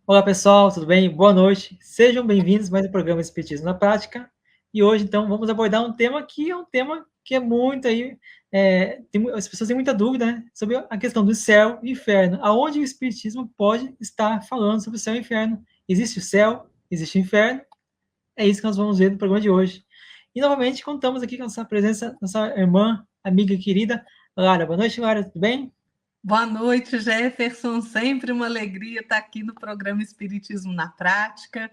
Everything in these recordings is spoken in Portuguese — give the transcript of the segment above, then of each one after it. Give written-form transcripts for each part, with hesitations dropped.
Olá pessoal, tudo bem? Boa noite. Sejam bem-vindos a mais um programa Espiritismo na Prática. E hoje, então, vamos abordar um tema que é um tema que é muito aí, as pessoas têm muita dúvida, né, sobre a questão do céu e inferno. Aonde o Espiritismo pode estar falando sobre o céu e inferno? Existe o céu? Existe o inferno? É isso que nós vamos ver no programa de hoje. E novamente contamos aqui com a nossa presença, nossa irmã, amiga querida, Lara. Boa noite, Lara, tudo bem? Boa noite, Jefferson. Sempre uma alegria estar aqui no programa Espiritismo na Prática.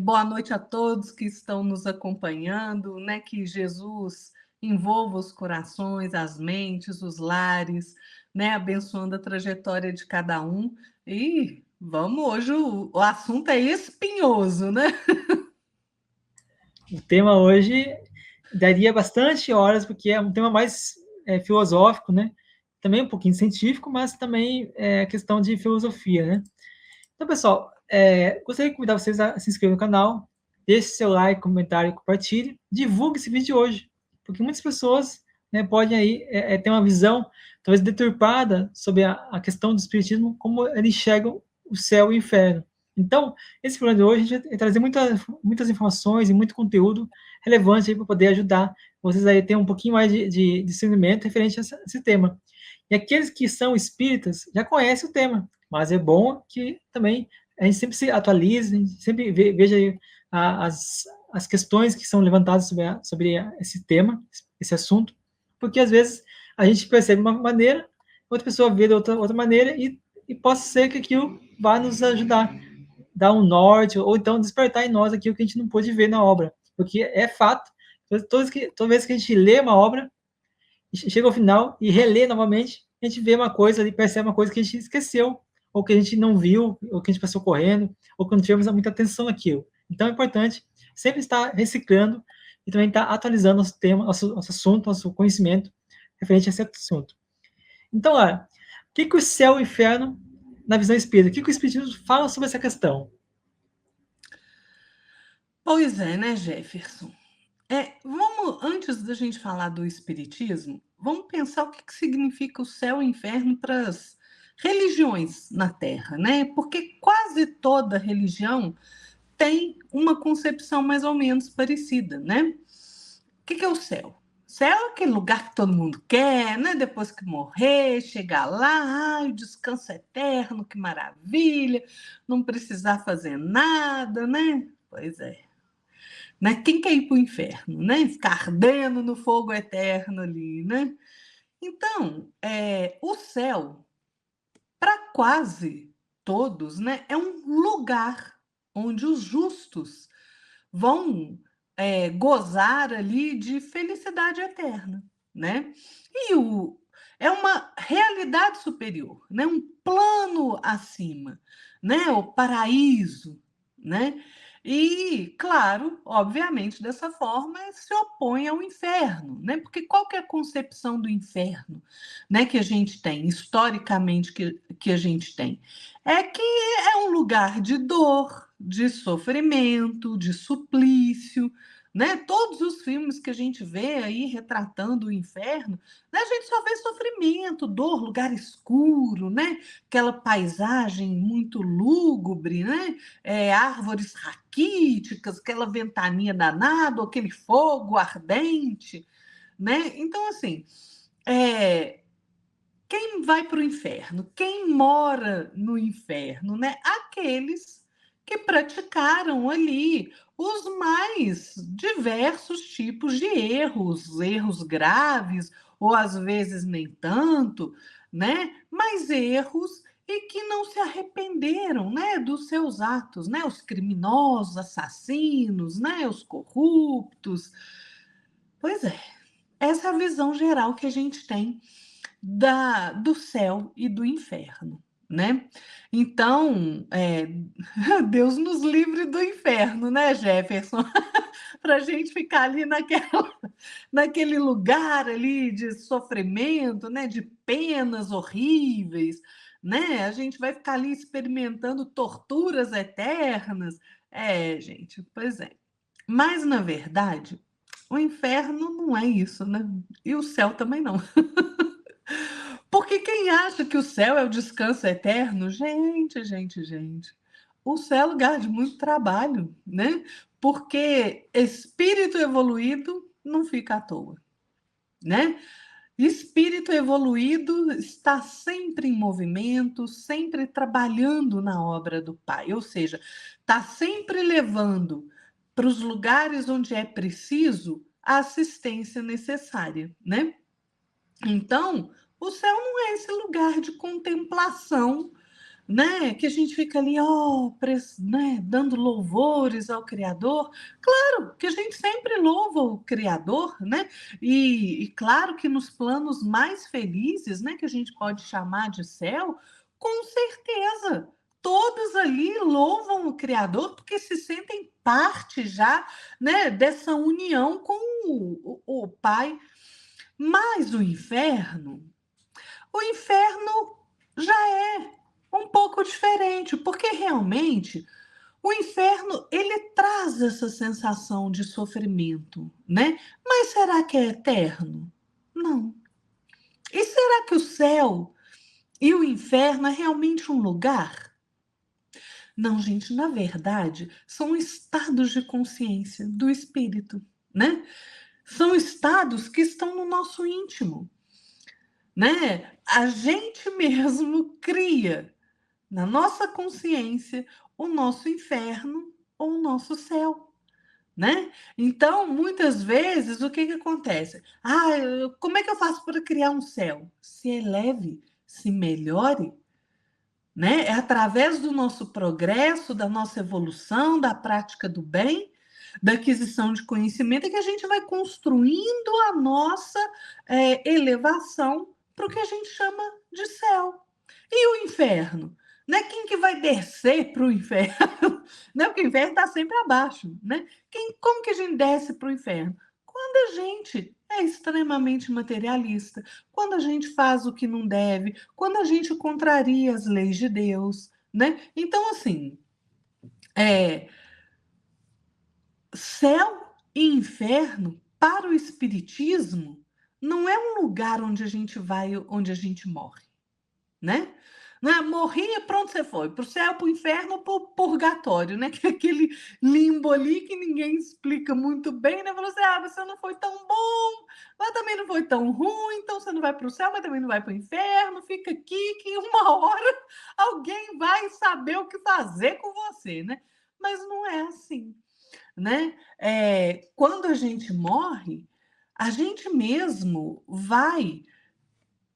Boa noite a todos que estão nos acompanhando, né? Que Jesus envolva os corações, as mentes, os lares, né? Abençoando a trajetória de cada um. E vamos, hoje o assunto é espinhoso, né? O tema hoje daria bastante horas, porque é um tema mais filosófico, né? Também um pouquinho científico, mas também é questão de filosofia, né? Então, pessoal, gostaria de convidar vocês a se inscrever no canal, deixe seu like, comentário, compartilhe, divulgue esse vídeo de hoje, porque muitas pessoas, né, podem aí ter uma visão talvez deturpada sobre a questão do espiritismo, como eles enxergam o céu e o inferno. Então, esse programa de hoje a gente vai trazer muitas informações e muito conteúdo relevante para poder ajudar vocês aí a ter um pouquinho mais de discernimento referente a esse tema. E aqueles que são espíritas já conhecem o tema, mas é bom que também a gente sempre se atualize, a gente sempre veja as questões que são levantadas sobre esse tema, esse assunto, porque às vezes a gente percebe uma maneira, outra pessoa vê de outra maneira, e possa ser que aquilo vá nos ajudar, dar um norte, ou então despertar em nós aquilo que a gente não pôde ver na obra, porque é fato, toda vez que a gente lê uma obra, chega ao final e relê novamente, a gente vê uma coisa ali, percebe uma coisa que a gente esqueceu, ou que a gente não viu, ou que a gente passou correndo, ou que não tivemos muita atenção naquilo. Então é importante sempre estar reciclando e também estar atualizando nosso tema, nosso assunto, nosso conhecimento referente a esse assunto. Então, lá, o que o céu e o inferno, na visão espírita, o que o espiritismo fala sobre essa questão? Pois é, né, Jefferson? Vamos, antes da gente falar do espiritismo, vamos pensar o que significa o céu e o inferno para as religiões na Terra, né? Porque quase toda religião tem uma concepção mais ou menos parecida, né? O que é o céu? Céu é aquele lugar que todo mundo quer, né? Depois que morrer, chegar lá, o descanso eterno, que maravilha, não precisar fazer nada, né? Pois é. Né? Quem quer ir para o inferno, né? Ficar ardendo no fogo eterno ali, né? Então, o céu, para quase todos, né, é um lugar onde os justos vão gozar ali de felicidade eterna, né? E é uma realidade superior, né? Um plano acima, né? O paraíso, né? E, claro, obviamente, dessa forma se opõe ao inferno, né? Porque qual que é a concepção do inferno, né, que a gente tem, historicamente que a gente tem? É que é um lugar de dor, de sofrimento, de suplício, né? Todos os filmes que a gente vê aí retratando o inferno, né, a gente só vê sofrimento, dor, lugar escuro, né? Aquela paisagem muito lúgubre, né? Árvores raquíticas, aquela ventania danada, aquele fogo ardente, né? Então, assim, é, quem vai para o inferno? Quem mora no inferno, né? Aqueles que praticaram ali os mais diversos tipos de erros, erros graves, ou às vezes nem tanto, né? Mas erros e que não se arrependeram, né, dos seus atos, né? Os criminosos, assassinos, né, os corruptos. Pois é, essa é a visão geral que a gente tem do céu e do inferno, né? Então, Deus nos livre do inferno, né, Jefferson? Para a gente ficar ali naquele lugar ali de sofrimento, né, de penas horríveis, né? A gente vai ficar ali experimentando torturas eternas. Gente, pois é. Mas, na verdade, o inferno não é isso, né? E o céu também não. Porque quem acha que o céu é o descanso eterno, gente. o céu é lugar de muito trabalho, né? Porque espírito evoluído não fica à toa, né? Espírito evoluído está sempre em movimento, sempre trabalhando na obra do Pai, ou seja, está sempre levando para os lugares onde é preciso a assistência necessária, né? Então, o céu não é esse lugar de contemplação, né? Que a gente fica ali, ó, né? Dando louvores ao Criador. Claro que a gente sempre louva o Criador, né? E claro que nos planos mais felizes, né? Que a gente pode chamar de céu, com certeza. Todos ali louvam o Criador porque se sentem parte já, né, dessa união com o Pai. Mas o inferno já é um pouco diferente, porque realmente o inferno ele traz essa sensação de sofrimento, né? Mas será que é eterno? Não. E será que o céu e o inferno é realmente um lugar? Não, gente, na verdade, são estados de consciência do espírito, né? São estados que estão no nosso íntimo, né? A gente mesmo cria na nossa consciência o nosso inferno ou o nosso céu, né? Então, muitas vezes, o que que acontece? Como é que eu faço para criar um céu? Se eleve, se melhore, né? É através do nosso progresso, da nossa evolução, da prática do bem, da aquisição de conhecimento, que a gente vai construindo a nossa elevação para o que a gente chama de céu. E o inferno? Né? Quem que vai descer para o inferno? Né? Porque o inferno está sempre abaixo. Né? Como que a gente desce para o inferno? Quando a gente é extremamente materialista, quando a gente faz o que não deve, quando a gente contraria as leis de Deus. Né? Então, assim, céu e inferno para o espiritismo não é um lugar onde a gente vai, onde a gente morre, né? Não é morria, pronto, você foi para o céu, para o inferno ou para o purgatório, né? Que é aquele limbo ali que ninguém explica muito bem, né? Falou assim: você não foi tão bom, mas também não foi tão ruim, então você não vai para o céu, mas também não vai para o inferno, fica aqui que uma hora alguém vai saber o que fazer com você, né? Mas não é assim, né? Quando a gente morre, a gente mesmo vai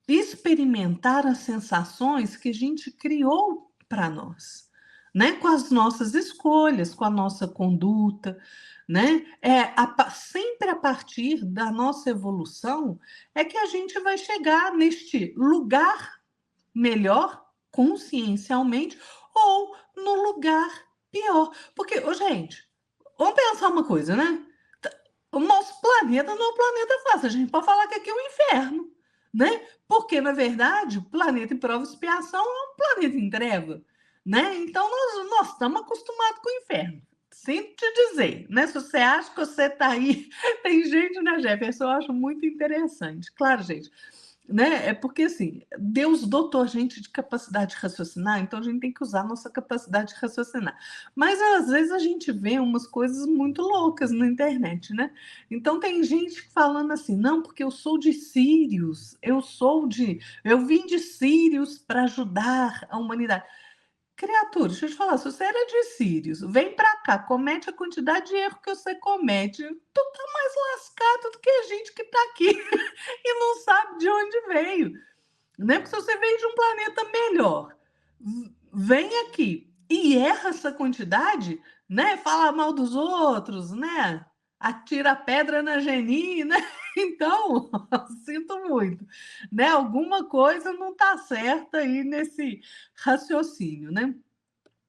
experimentar as sensações que a gente criou para nós, né? Com as nossas escolhas, com a nossa conduta, né? Sempre a partir da nossa evolução é que a gente vai chegar neste lugar melhor, consciencialmente, ou no lugar pior. Porque, gente, vamos pensar uma coisa, né? O nosso planeta não é um planeta fácil. A gente pode falar que aqui é um inferno, né? Porque, na verdade, o planeta em prova e expiação é um planeta em treva, né? Então, nós estamos acostumados com o inferno. Sinto te dizer, né? Se você acha que você está aí, tem gente, né, Jefferson? Eu acho muito interessante. Claro, gente, né? É porque assim, Deus dotou a gente de capacidade de raciocinar, então a gente tem que usar a nossa capacidade de raciocinar. Mas às vezes a gente vê umas coisas muito loucas na internet, né? Então tem gente falando assim, não, porque eu sou de Sírios, eu vim de Sírios para ajudar a humanidade. Criatura, deixa eu te falar, se você era de Sírios, vem para cá, comete a quantidade de erro que você comete, tu tá mais lascado do que a gente que tá aqui e não sabe de onde veio, né? Porque se você veio de um planeta melhor, vem aqui e erra essa quantidade, né? Fala mal dos outros, né? Atira pedra na Geni, né? Então, sinto muito, né? Alguma coisa não está certa aí nesse raciocínio, né?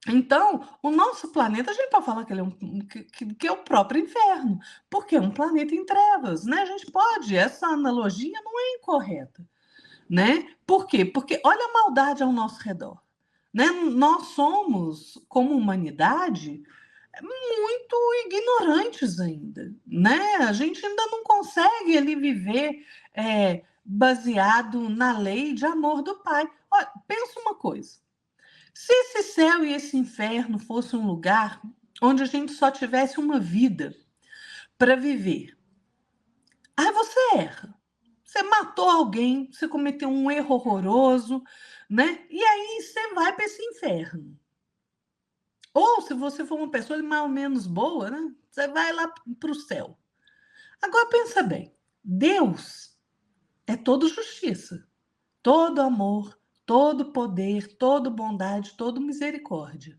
Então, o nosso planeta, a gente pode falar que ele é que é o próprio inferno, porque é um planeta em trevas, né? A gente pode, essa analogia não é incorreta, né? Por quê? Porque olha a maldade ao nosso redor, né? Nós somos, como humanidade, muito ignorantes ainda, né? A gente ainda não consegue ali viver baseado na lei de amor do Pai. Olha, pensa uma coisa. Se esse céu e esse inferno fosse um lugar onde a gente só tivesse uma vida para viver, aí você erra. Você matou alguém, você cometeu um erro horroroso, né? E aí você vai para esse inferno. Ou se você for uma pessoa mais ou menos boa, né? Você vai lá para o céu. Agora pensa bem, Deus é todo justiça, todo amor, todo poder, todo bondade, todo misericórdia.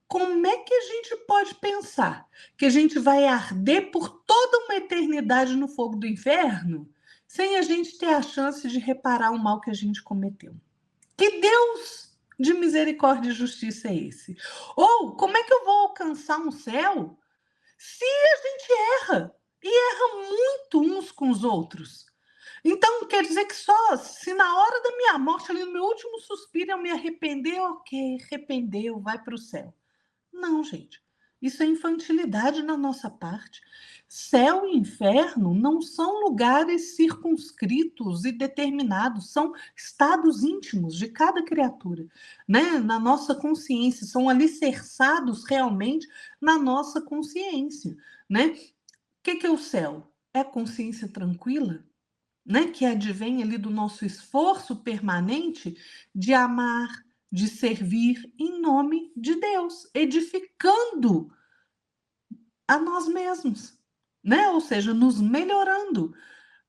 Como é que a gente pode pensar que a gente vai arder por toda uma eternidade no fogo do inferno sem a gente ter a chance de reparar o mal que a gente cometeu? Que Deus de misericórdia e justiça é esse? Ou como é que eu vou alcançar um céu se a gente erra? E erra muito uns com os outros. Então, quer dizer que só se na hora da minha morte, ali no meu último suspiro, eu me arrepender, ok, arrependeu, vai para o céu. Não, gente. Isso é infantilidade na nossa parte. Céu e inferno não são lugares circunscritos e determinados, são estados íntimos de cada criatura, né? Na nossa consciência, são alicerçados realmente na nossa consciência, né? O que é o céu? É a consciência tranquila, né, que advém ali do nosso esforço permanente de amar, de servir em nome de Deus, edificando a nós mesmos, né? Ou seja, nos melhorando,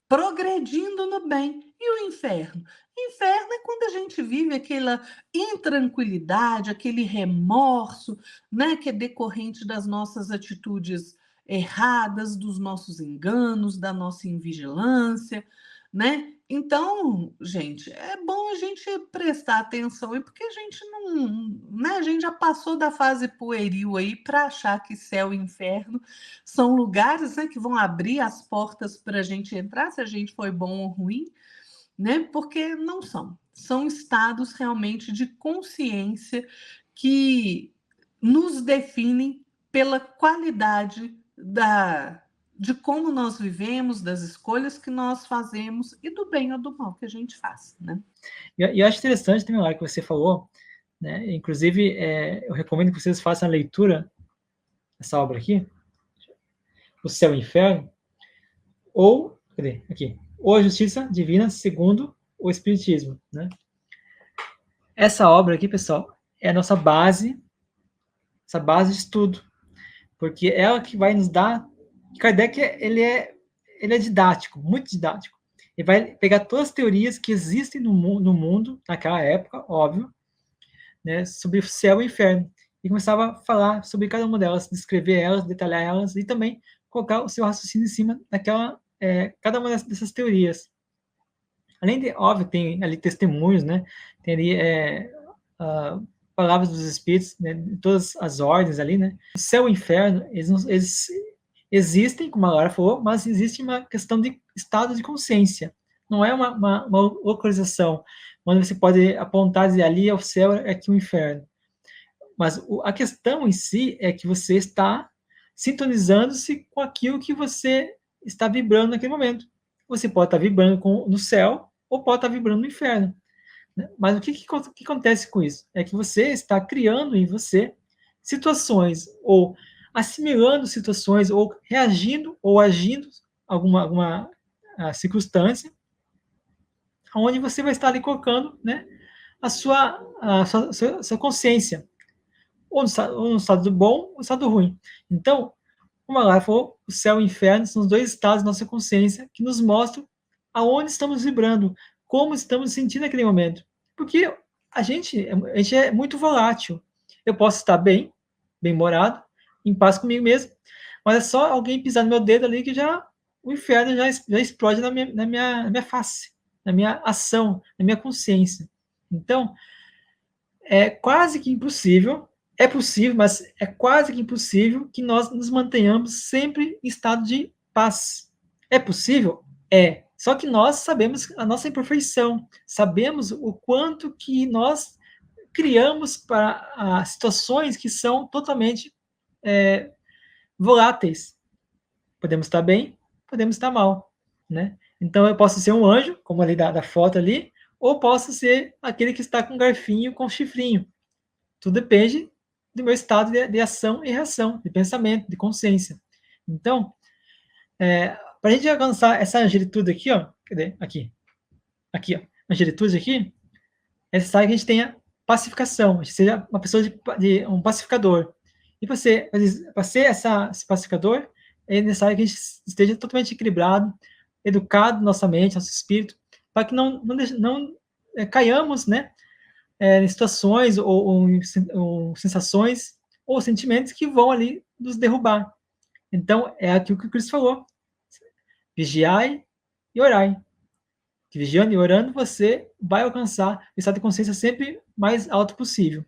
progredindo no bem. E o inferno? Inferno é quando a gente vive aquela intranquilidade, aquele remorso, né, que é decorrente das nossas atitudes erradas, dos nossos enganos, da nossa invigilância, né? Então, gente, é bom a gente prestar atenção aí, porque a gente não, né? A gente já passou da fase pueril aí para achar que céu e inferno são lugares, né, que vão abrir as portas para a gente entrar, se a gente foi bom ou ruim, né? Porque não são. São estados realmente de consciência que nos definem pela qualidade de como nós vivemos, das escolhas que nós fazemos e do bem ou do mal que a gente faz, né? E eu acho interessante também, Lara, que você falou, né? Inclusive, eu recomendo que vocês façam a leitura dessa obra aqui, O Céu e o Inferno, ou, cadê? Aqui, ou a Justiça Divina segundo o Espiritismo, né? Essa obra aqui, pessoal, é a nossa base, essa base de estudo, porque é ela que vai nos dar. Kardec, ele é didático, muito didático. Ele vai pegar todas as teorias que existem no mundo naquela época, óbvio, né, sobre o céu e o inferno, e começava a falar sobre cada uma delas, descrever elas, detalhar elas, e também colocar o seu raciocínio em cima daquela, cada uma dessas teorias. Além de, óbvio, tem ali testemunhos, né, tem ali palavras dos espíritos, né, de todas as ordens ali, né. O céu e o inferno, eles existem, como a Lara falou, mas existe uma questão de estado de consciência. Não é uma localização onde você pode apontar e dizer ali é o céu, é aqui o inferno. Mas a questão em si é que você está sintonizando-se com aquilo que você está vibrando naquele momento. Você pode estar vibrando no céu ou pode estar vibrando no inferno. Mas o que acontece com isso? É que você está criando em você situações, ou assimilando situações, ou reagindo ou agindo a alguma circunstância, onde você vai estar ali colocando, né, a sua consciência, ou no estado do bom ou no estado do ruim. Então, como a Lara falou, o céu e o inferno são os dois estados da nossa consciência que nos mostram aonde estamos vibrando, como estamos sentindo naquele momento. Porque a gente é muito volátil. Eu posso estar bem-humorado, em paz comigo mesmo, mas é só alguém pisar no meu dedo ali que o inferno já explode na minha face, na minha ação, na minha consciência. Então, é quase que impossível, é possível, mas é quase que impossível que nós nos mantenhamos sempre em estado de paz. É possível? É. Só que nós sabemos a nossa imperfeição, sabemos o quanto que nós criamos para situações que são totalmente voláteis. Podemos estar bem, podemos estar mal, né? Então eu posso ser um anjo, como ali da foto ali, ou posso ser aquele que está com garfinho, com chifrinho. Tudo depende do meu estado de ação e reação, de pensamento, de consciência. Então, para a gente alcançar essa angelitude aqui, ó, cadê? Aqui, ó, angelitude aqui, é necessário que a gente tenha pacificação, a gente seja uma pessoa de um pacificador. E para ser esse pacificador, é necessário que a gente esteja totalmente equilibrado, educado nossa mente, nosso espírito, para que não caiamos, né, em situações ou sensações ou sentimentos que vão ali nos derrubar. Então, é aquilo que o Cristo falou: vigiai e orai. Que vigiando e orando, você vai alcançar o estado de consciência sempre mais alto possível.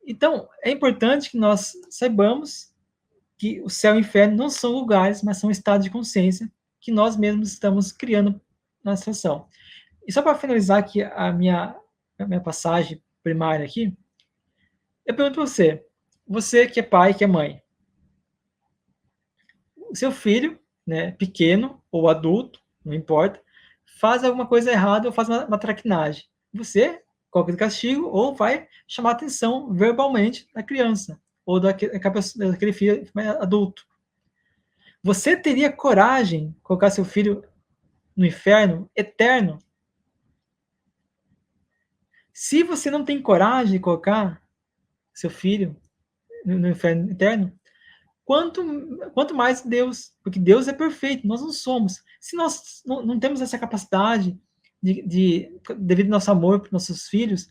Então, é importante que nós saibamos que o céu e o inferno não são lugares, mas são estados de consciência que nós mesmos estamos criando na situação. E só para finalizar aqui a minha passagem primária aqui, eu pergunto para você que é pai, que é mãe, o seu filho, né, pequeno ou adulto, não importa, faz alguma coisa errada ou faz uma traquinagem. Você coloca de castigo ou vai chamar atenção verbalmente da criança ou daquele filho adulto. Você teria coragem de colocar seu filho no inferno eterno? Se você não tem coragem de colocar seu filho no inferno eterno, quanto mais Deus, porque Deus é perfeito, nós não somos. Se nós não temos essa capacidade, devido ao nosso amor para nossos filhos,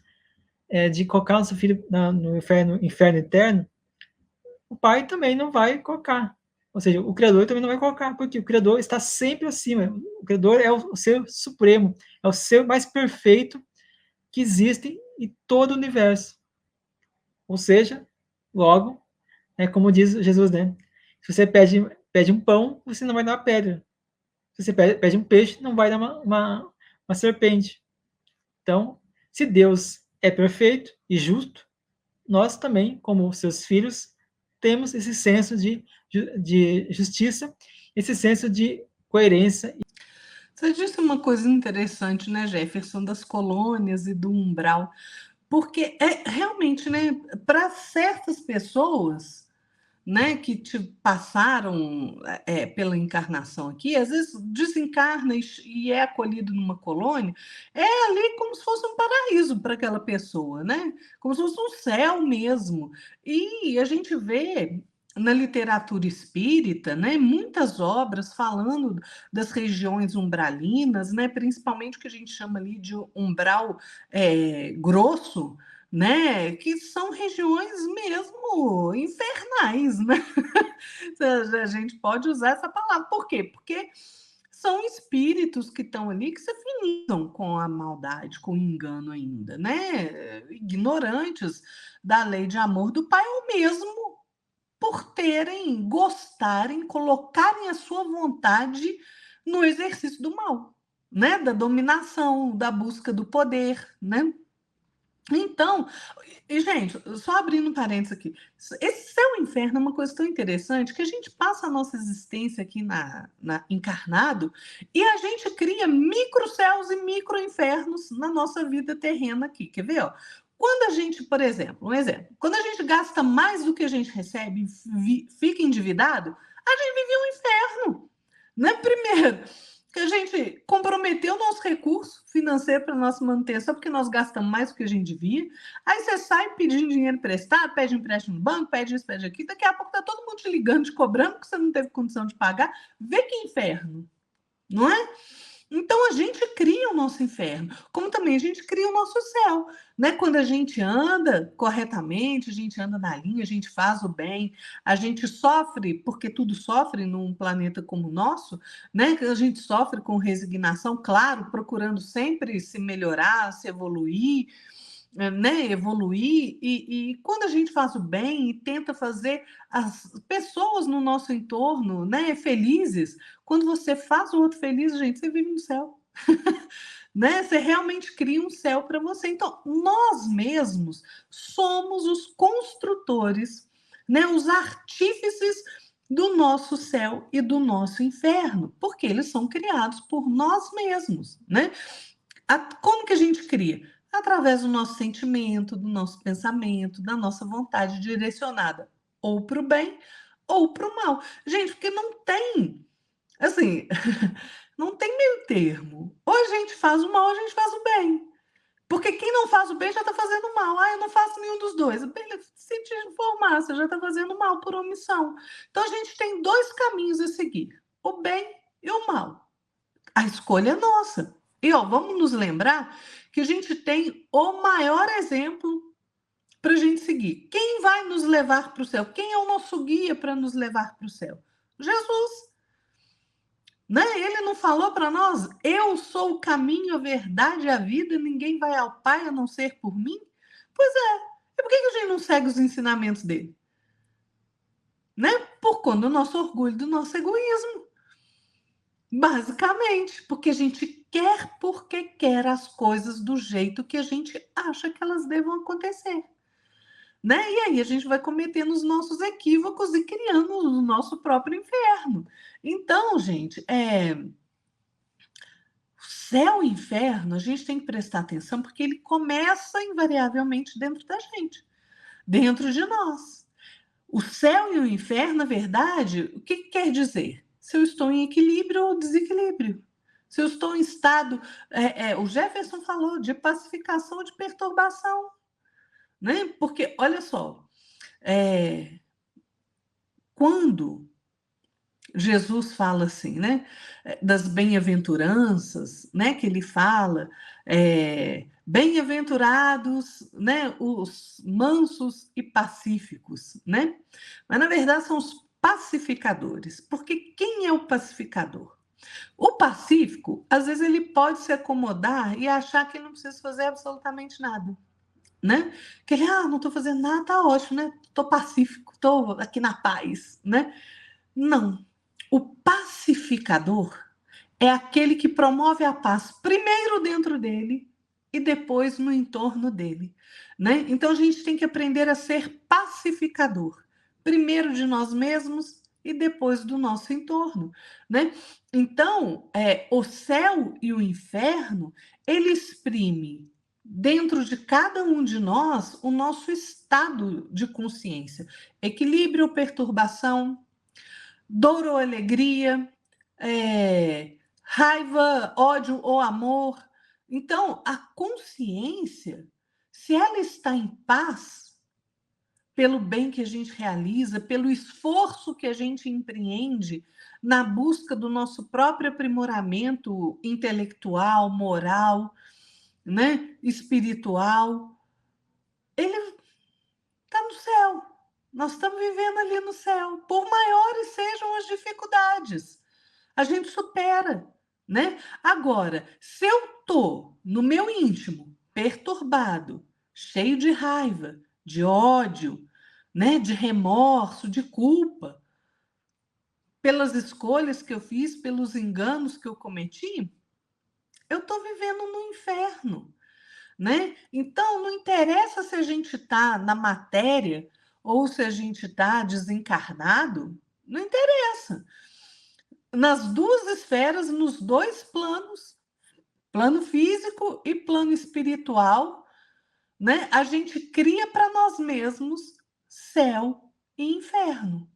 de colocar nosso filho no inferno eterno, o pai também não vai colocar. Ou seja, o Criador também não vai colocar, porque o Criador está sempre acima. O Criador é o ser supremo, é o ser mais perfeito que existe em todo o universo. Ou seja, logo, como diz Jesus, né? Se você pede um pão, você não vai dar uma pedra. Se você pede um peixe, não vai dar uma serpente. Então, se Deus é perfeito e justo, nós também, como seus filhos, temos esse senso de justiça, esse senso de coerência. Você disse uma coisa interessante, né, Jefferson, das colônias e do umbral, porque é realmente, né, para certas pessoas, né, que te passaram pela encarnação aqui, às vezes desencarna e é acolhido numa colônia, é ali como se fosse um paraíso para aquela pessoa, né? Como se fosse um céu mesmo. E a gente vê na literatura espírita, né, muitas obras falando das regiões umbralinas, né, principalmente o que a gente chama ali de umbral grosso, né, que são regiões mesmo infernais, né? A gente pode usar essa palavra. Por quê? Porque são espíritos que estão ali que se afinizam com a maldade, com o engano ainda, né? Ignorantes da lei de amor do Pai, ou mesmo por gostarem, colocarem a sua vontade no exercício do mal, né? Da dominação, da busca do poder, né? Então, gente, só abrindo um parênteses aqui, esse céu e inferno é uma coisa tão interessante que a gente passa a nossa existência aqui encarnado e a gente cria micro céus e micro infernos na nossa vida terrena aqui. Quer ver? Ó? Quando a gente, por exemplo, quando a gente gasta mais do que a gente recebe e fica endividado, a gente vive um inferno. Né? Primeiro, que a gente comprometeu o nosso recurso financeiro para nós manter só porque nós gastamos mais do que a gente devia. Aí você sai pedindo dinheiro emprestado, pede empréstimo no banco, pede isso, pede aquilo. Daqui a pouco tá todo mundo te ligando, te cobrando porque você não teve condição de pagar. Vê que inferno, não é? Então a gente cria o nosso inferno, como também a gente cria o nosso céu, né? Quando a gente anda corretamente, a gente anda na linha, a gente faz o bem, a gente sofre, porque tudo sofre num planeta como o nosso, né? A gente sofre com resignação, claro, procurando sempre se melhorar, se evoluir, né, evoluir, e quando a gente faz o bem e tenta fazer as pessoas no nosso entorno, né, felizes, quando você faz o outro feliz, gente, você vive no céu. Né? Você realmente cria um céu para você. Então, nós mesmos somos os construtores, né, os artífices do nosso céu e do nosso inferno, porque eles são criados por nós mesmos, né? Como que a gente cria? através do nosso sentimento, do nosso pensamento, da nossa vontade direcionada ou para o bem ou para o mal. Gente, porque não tem, assim, não tem meio termo. Ou a gente faz o mal ou a gente faz o bem. Porque quem não faz o bem já está fazendo mal. Eu não faço nenhum dos dois. Bem, se te informar, você já está fazendo mal por omissão. Então a gente tem dois caminhos a seguir: o bem e o mal. A escolha é nossa. E vamos nos lembrar que a gente tem o maior exemplo para a gente seguir. Quem vai nos levar para o céu? Quem é o nosso guia para nos levar para o céu? Jesus. Né? Ele não falou para nós: eu sou o caminho, a verdade e a vida, ninguém vai ao Pai a não ser por mim? Pois é. E por que a gente não segue os ensinamentos dele? Né? Por conta do nosso orgulho, do nosso egoísmo. Basicamente, porque a gente quer porque quer as coisas do jeito que a gente acha que elas devam acontecer. Né? E aí a gente vai cometendo os nossos equívocos e criando o nosso próprio inferno. Então, gente, céu e inferno, a gente tem que prestar atenção porque ele começa invariavelmente dentro da gente, dentro de nós. O céu e o inferno, na verdade, o que quer dizer? Se eu estou em equilíbrio ou desequilíbrio. Se eu estou em estado, o Jefferson falou de pacificação ou de perturbação, né? Porque, olha só, quando Jesus fala assim, né, das bem-aventuranças, né, que ele fala, bem-aventurados, né, os mansos e pacíficos, né? Mas na verdade são os pacificadores, porque quem é o pacificador? O pacífico, às vezes ele pode se acomodar e achar que não precisa fazer absolutamente nada, né? Que ele, não estou fazendo nada, tá ótimo, né? Estou pacífico, estou aqui na paz, né? Não. O pacificador é aquele que promove a paz primeiro dentro dele e depois no entorno dele, né? Então a gente tem que aprender a ser pacificador, primeiro de nós mesmos e depois do nosso entorno, né? Então, o céu e o inferno, ele exprime dentro de cada um de nós o nosso estado de consciência, equilíbrio ou perturbação, dor ou alegria, raiva, ódio ou amor. Então, a consciência, se ela está em paz, pelo bem que a gente realiza, pelo esforço que a gente empreende na busca do nosso próprio aprimoramento intelectual, moral, né, espiritual, ele está no céu. Nós estamos vivendo ali no céu, por maiores sejam as dificuldades. A gente supera, né? Agora, se eu tô no meu íntimo perturbado, cheio de raiva, de ódio, né, de remorso, de culpa, pelas escolhas que eu fiz, pelos enganos que eu cometi, eu tô vivendo no inferno, né? Então, não interessa se a gente tá na matéria ou se a gente tá desencarnado, não interessa. Nas duas esferas, nos dois planos, plano físico e plano espiritual, né? A gente cria para nós mesmos céu e inferno.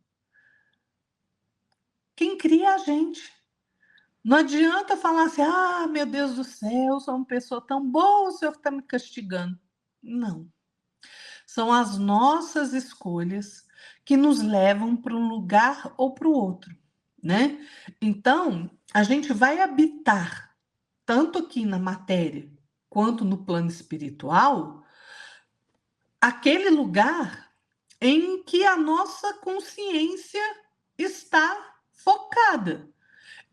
Quem cria é a gente. Não adianta falar assim: meu Deus do céu, eu sou uma pessoa tão boa, o Senhor está me castigando. Não. São as nossas escolhas que nos levam para um lugar ou para o outro, né? Então, a gente vai habitar tanto aqui na matéria quanto no plano espiritual, aquele lugar em que a nossa consciência está focada.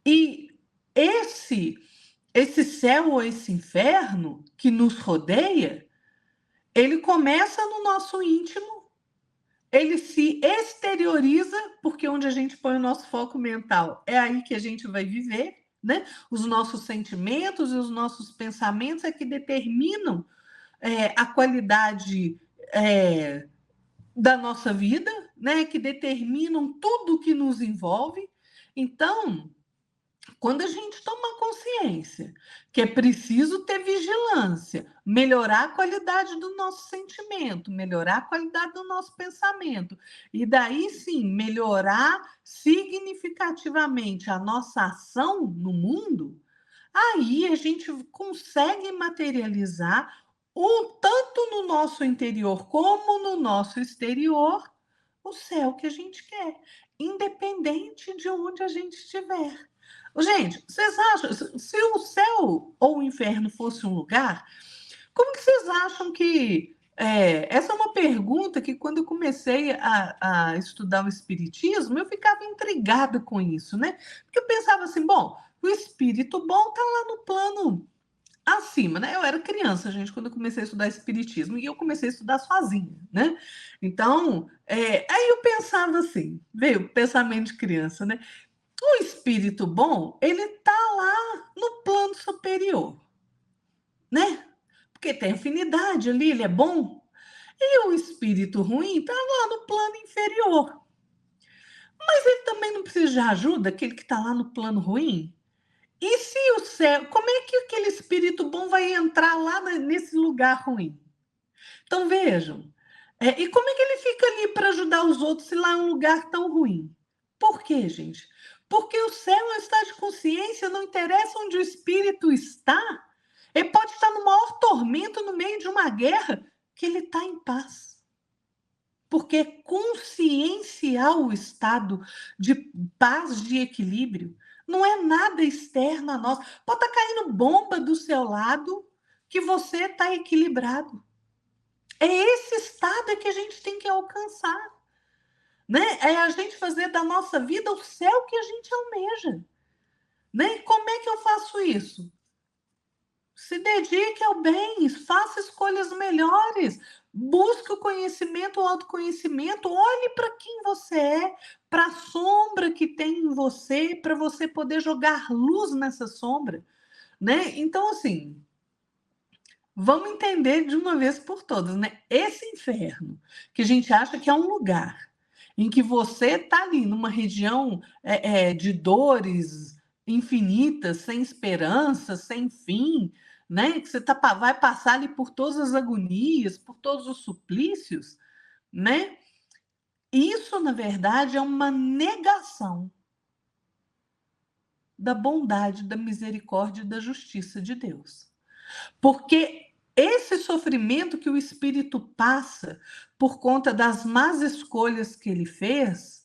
E esse céu ou esse inferno que nos rodeia, ele começa no nosso íntimo, ele se exterioriza, porque onde a gente põe o nosso foco mental, é aí que a gente vai viver, né? Os nossos sentimentos e os nossos pensamentos é que determinam a qualidade da nossa vida, né? Que determinam tudo que nos envolve. Então, Quando a gente toma consciência que é preciso ter vigilância, melhorar a qualidade do nosso sentimento, melhorar a qualidade do nosso pensamento, e daí sim melhorar significativamente a nossa ação no mundo, aí a gente consegue materializar tanto no nosso interior como no nosso exterior o céu que a gente quer, independente de onde a gente estiver. Gente, vocês acham, se o céu ou o inferno fosse um lugar, como que vocês acham que. Essa é uma pergunta que, quando eu comecei a estudar o Espiritismo, eu ficava intrigada com isso, né? Porque eu pensava assim: bom, o espírito bom está lá no plano acima, né? Eu era criança, gente, quando eu comecei a estudar Espiritismo, e eu comecei a estudar sozinha, né? Então, aí eu pensava assim: veio o pensamento de criança, né? O espírito bom, ele tá lá no plano superior, né? Porque tem afinidade ali, ele é bom. E o espírito ruim tá lá no plano inferior. Mas ele também não precisa de ajuda, aquele que tá lá no plano ruim? E se o céu, como é que aquele espírito bom vai entrar lá nesse lugar ruim? Então vejam, e como é que ele fica ali para ajudar os outros se lá é um lugar tão ruim? Por quê, gente? Porque o céu é um estado de consciência, não interessa onde o espírito está. Ele pode estar no maior tormento, no meio de uma guerra, que ele está em paz. Porque conscienciar o estado de paz, de equilíbrio, não é nada externo a nós. Pode estar caindo bomba do seu lado, que você está equilibrado. É esse estado que a gente tem que alcançar, né? É a gente fazer da nossa vida o céu que a gente almeja, né? Como é que eu faço isso? Se dedique ao bem, faça escolhas melhores, busque o conhecimento, o autoconhecimento, olhe para quem você é, para a sombra que tem em você, para você poder jogar luz nessa sombra, né? Então, assim, vamos entender de uma vez por todas, né? Esse inferno, que a gente acha que é um lugar em que você está ali numa região de dores infinitas, sem esperança, sem fim, né? Que você vai passar ali por todas as agonias, por todos os suplícios, né? Isso, na verdade, é uma negação da bondade, da misericórdia e da justiça de Deus. Porque esse sofrimento que o espírito passa por conta das más escolhas que ele fez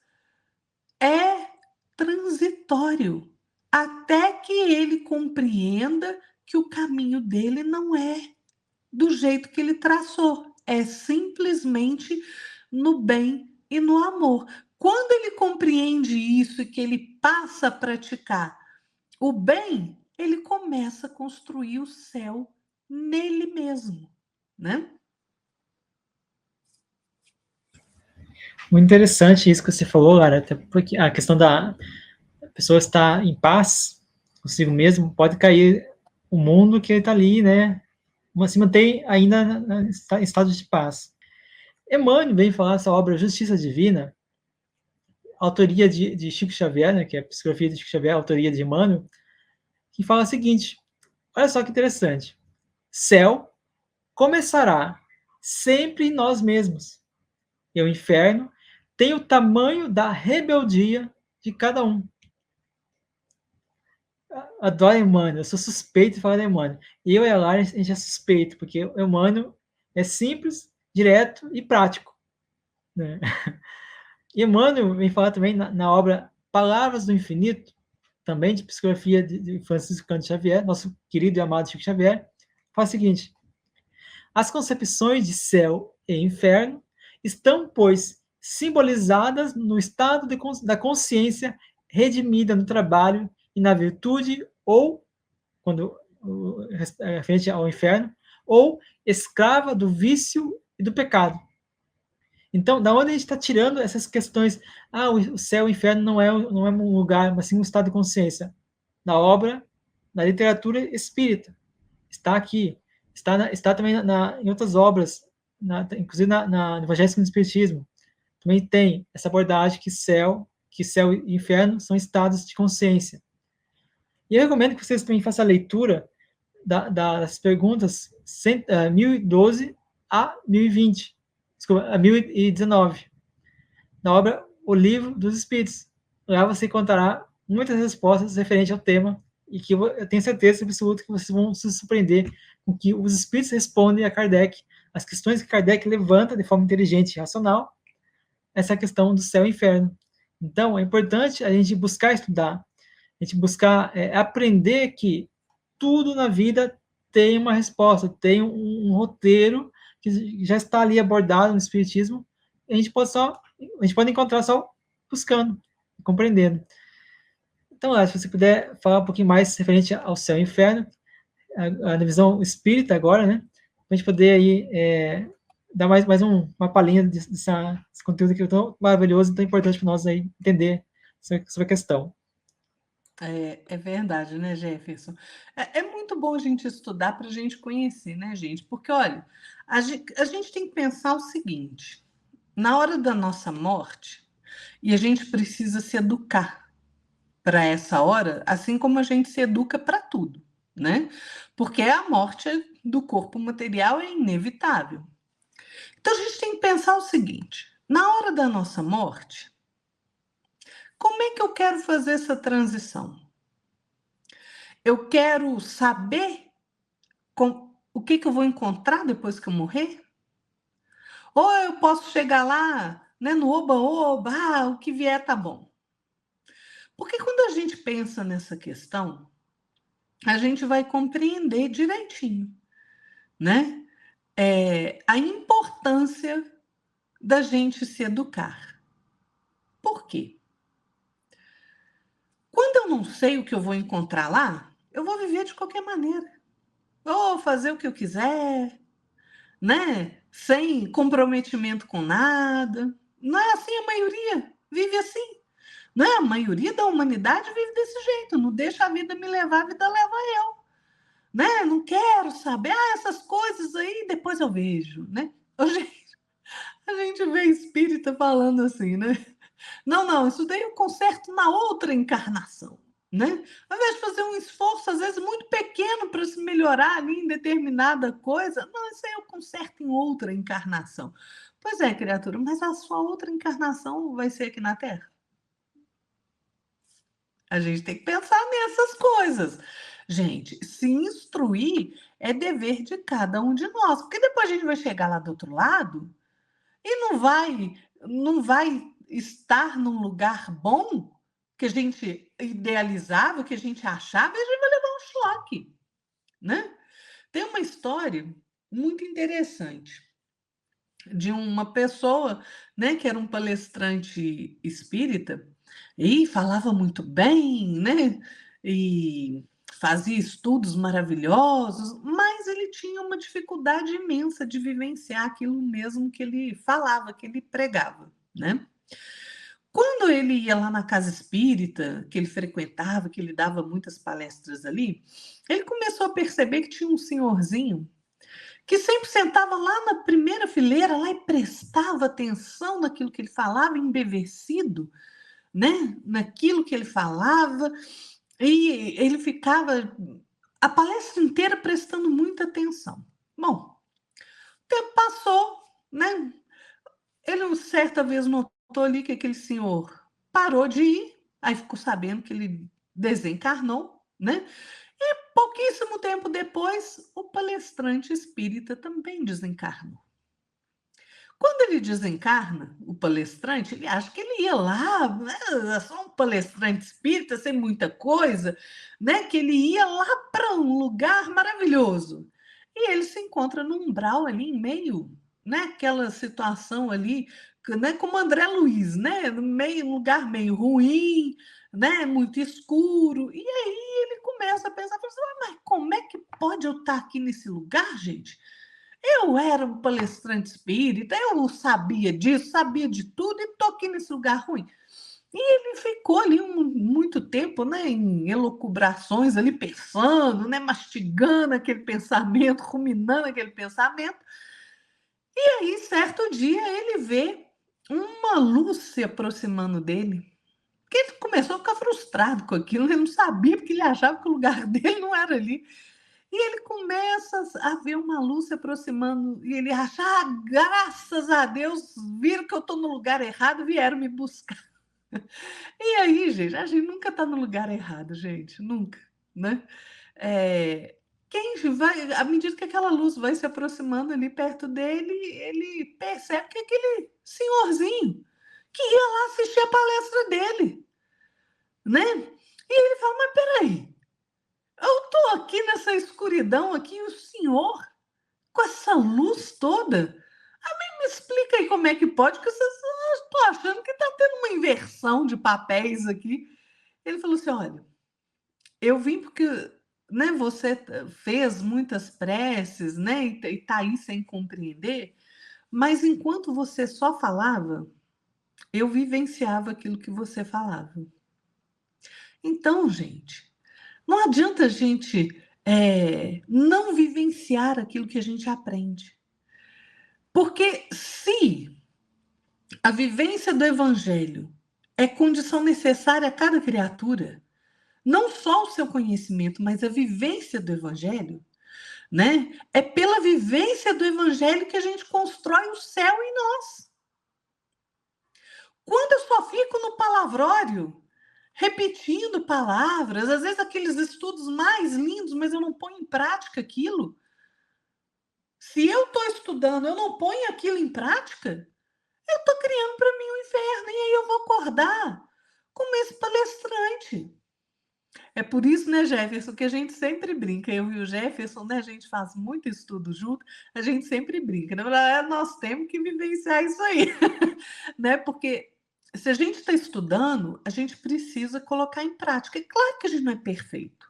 é transitório, até que ele compreenda que o caminho dele não é do jeito que ele traçou, é simplesmente no bem e no amor. Quando ele compreende isso e que ele passa a praticar o bem, ele começa a construir o céu nele mesmo, né? Muito interessante isso que você falou, Lara, até porque a questão da pessoa estar em paz consigo mesmo, pode cair o mundo que ele está ali, né? Mas se mantém ainda em estado de paz. Emmanuel vem falar essa obra Justiça Divina, autoria de Chico Xavier, né, que é a psicografia de Chico Xavier, autoria de Emmanuel, que fala o seguinte: olha só que interessante. Céu começará sempre em nós mesmos, e o inferno tem o tamanho da rebeldia de cada um. Adoro Emmanuel, eu sou suspeito de falar de Emmanuel. Eu e a Lara, a gente é suspeito, porque o Emmanuel é simples, direto e prático. Né? E Emmanuel vem falar também na obra Palavras do Infinito, também de psicografia de Francisco Cândido Xavier, nosso querido e amado Chico Xavier, fala o seguinte: as concepções de céu e inferno estão, pois, simbolizadas no estado da consciência redimida no trabalho e na virtude, ou, quando referente ao inferno, ou escrava do vício e do pecado. Então, da onde a gente está tirando essas questões? Ah, o céu e o inferno não é um lugar, mas sim um estado de consciência. Na obra, na literatura espírita. Está aqui. Está também em outras obras, inclusive no Evangelho segundo o Espiritismo. Também tem essa abordagem que céu e inferno são estados de consciência. E eu recomendo que vocês também façam a leitura das perguntas 1012 a 1020, desculpa, a 1019, da obra O Livro dos Espíritos. Lá você encontrará muitas respostas referentes ao tema e que eu tenho certeza absoluta que vocês vão se surpreender com que os espíritos respondem a Kardec, as questões que Kardec levanta de forma inteligente e racional, essa questão do céu e inferno. Então, é importante a gente buscar estudar, a gente buscar aprender que tudo na vida tem uma resposta, tem um roteiro que já está ali abordado no Espiritismo, e a gente pode encontrar só buscando, compreendendo. Então, se você puder falar um pouquinho mais referente ao céu e inferno, a visão espírita agora, né? Para a gente poder aí dar mais uma palhinha desse conteúdo que é tão maravilhoso e tão importante para nós aí entender sobre a questão. É verdade, né, Jefferson? É muito bom a gente estudar para a gente conhecer, né, gente? Porque, olha, a gente tem que pensar o seguinte: na hora da nossa morte, e a gente precisa se educar para essa hora, assim como a gente se educa para tudo, né? Porque a morte do corpo material é inevitável. Então, a gente tem que pensar o seguinte: na hora da nossa morte, como é que eu quero fazer essa transição? Eu quero saber o que eu vou encontrar depois que eu morrer? Ou eu posso chegar lá, né, no oba-oba, o que vier tá bom. Porque quando a gente pensa nessa questão, a gente vai compreender direitinho, né? A importância da gente se educar. Por quê? Quando eu não sei o que eu vou encontrar lá, eu vou viver de qualquer maneira. Vou fazer o que eu quiser, né? Sem comprometimento com nada. Não é assim a maioria, vive assim. Né? A maioria da humanidade vive desse jeito, não deixa a vida me levar, a vida leva eu. Né? Não quero saber, essas coisas aí, depois eu vejo. Né? A gente vê espírita falando assim, né? Não, isso daí eu conserto na outra encarnação. Né? Ao invés de fazer um esforço, às vezes, muito pequeno para se melhorar ali em determinada coisa, não, isso aí eu conserto em outra encarnação. Pois é, criatura, mas a sua outra encarnação vai ser aqui na Terra? A gente tem que pensar nessas coisas. Gente, se instruir é dever de cada um de nós, porque depois a gente vai chegar lá do outro lado e não vai estar num lugar bom que a gente idealizava, que a gente achava, e a gente vai levar um choque, né? Tem uma história muito interessante de uma pessoa, né, que era um palestrante espírita e falava muito bem, né? E fazia estudos maravilhosos, mas ele tinha uma dificuldade imensa de vivenciar aquilo mesmo que ele falava, que ele pregava, né? Quando ele ia lá na casa espírita, que ele frequentava, que ele dava muitas palestras ali, ele começou a perceber que tinha um senhorzinho que sempre sentava lá na primeira fileira lá e prestava atenção naquilo que ele falava, embevecido, né? Naquilo que ele falava, e ele ficava a palestra inteira prestando muita atenção. Bom, o tempo passou, né? Ele certa vez notou ali que aquele senhor parou de ir, aí ficou sabendo que ele desencarnou, né? E pouquíssimo tempo depois, o palestrante espírita também desencarnou. Quando ele desencarna, o palestrante, ele acha que ele ia lá, né, só um palestrante espírita, sem muita coisa, né, que ele ia lá para um lugar maravilhoso. E ele se encontra no umbral ali, em meio, né, aquela situação ali, né, como André Luiz, né, no meio, um lugar meio ruim, né, muito escuro. E aí ele começa a pensar, mas como é que pode eu estar aqui nesse lugar, gente? Eu era um palestrante espírita, eu sabia disso, sabia de tudo e estou aqui nesse lugar ruim. E ele ficou ali muito tempo, né, em elucubrações ali, pensando, né, mastigando aquele pensamento, ruminando aquele pensamento. E aí, certo dia, ele vê uma luz se aproximando dele. Porque ele começou a ficar frustrado com aquilo, ele não sabia, porque ele achava que o lugar dele não era ali. E ele começa a ver uma luz se aproximando, e ele acha, graças a Deus, viram que eu estou no lugar errado, vieram me buscar. E aí, gente, a gente nunca está no lugar errado, gente, nunca, né? Quem vai, à medida que aquela luz vai se aproximando ali perto dele, ele percebe que aquele senhorzinho que ia lá assistir a palestra dele, né? E ele fala, mas peraí, eu estou aqui nessa escuridão aqui, e o senhor com essa luz toda? Me explica aí como é que pode, que vocês estão achando que está tendo uma inversão de papéis aqui. Ele falou assim, olha, eu vim porque, né, você fez muitas preces, né, e está aí sem compreender, mas enquanto você só falava, eu vivenciava aquilo que você falava. Então, gente, não adianta a gente não vivenciar aquilo que a gente aprende. Porque se a vivência do evangelho é condição necessária a cada criatura, não só o seu conhecimento, mas a vivência do evangelho, né? É pela vivência do evangelho que a gente constrói o céu em nós. Quando eu só fico no palavrório, repetindo palavras, às vezes aqueles estudos mais lindos, mas eu não ponho em prática aquilo. Se eu estou estudando, eu não ponho aquilo em prática, eu estou criando para mim um inferno, e aí eu vou acordar como esse palestrante. É por isso, né, Jefferson, que a gente sempre brinca. Eu e o Jefferson, né, a gente faz muito estudo junto, a gente sempre brinca. Na verdade, nós temos que vivenciar isso aí, né? Porque se a gente está estudando, a gente precisa colocar em prática. É claro que a gente não é perfeito.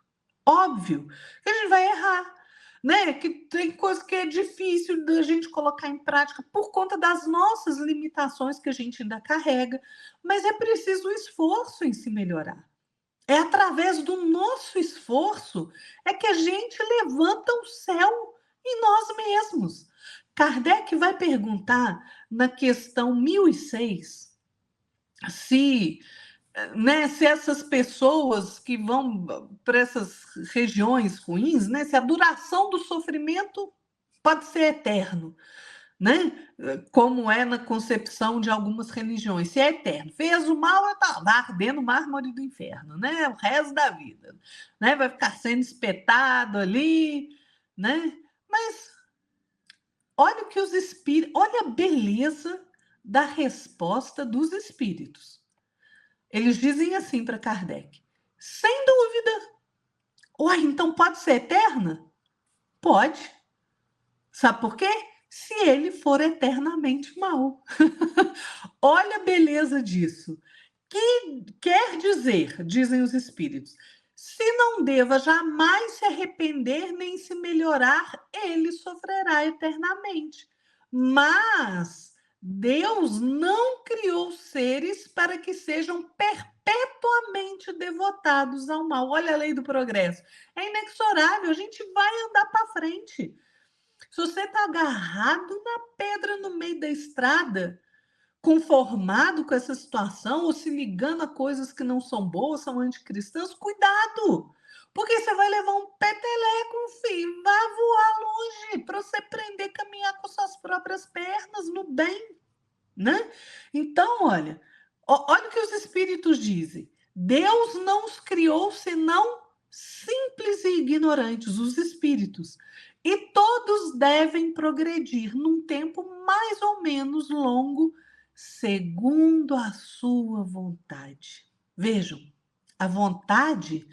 Óbvio que a gente vai errar, né? Que tem coisa que é difícil da gente colocar em prática por conta das nossas limitações que a gente ainda carrega, mas é preciso um esforço em se melhorar. É através do nosso esforço é que a gente levanta o céu em nós mesmos. Kardec vai perguntar na questão 1006 se, né, se essas pessoas que vão para essas regiões ruins, né, se a duração do sofrimento pode ser eterno, né? Como é na concepção de algumas religiões, se é eterno. Fez o mal, vai arder no mármore do inferno, né? O resto da vida, né? Vai ficar sendo espetado ali, né? Mas olha o que os espíritos, olha a beleza da resposta dos espíritos. Eles dizem assim para Kardec: sem dúvida. Uai, então pode ser eterna? Pode. Sabe por quê? Se ele for eternamente mau. Olha a beleza disso. Que quer dizer, dizem os espíritos, se não deva jamais se arrepender nem se melhorar, ele sofrerá eternamente. Mas Deus não criou seres para que sejam perpetuamente devotados ao mal. Olha a lei do progresso. É inexorável, a gente vai andar para frente. Se você está agarrado na pedra no meio da estrada, conformado com essa situação, ou se ligando a coisas que não são boas, são anticristãs, cuidado! Porque você vai levar um peteleco, filho, vai voar longe para você aprender a caminhar com suas próprias pernas no bem, né? Então, olha o que os espíritos dizem. Deus não os criou senão simples e ignorantes, os espíritos. E todos devem progredir num tempo mais ou menos longo, segundo a sua vontade. Vejam, a vontade,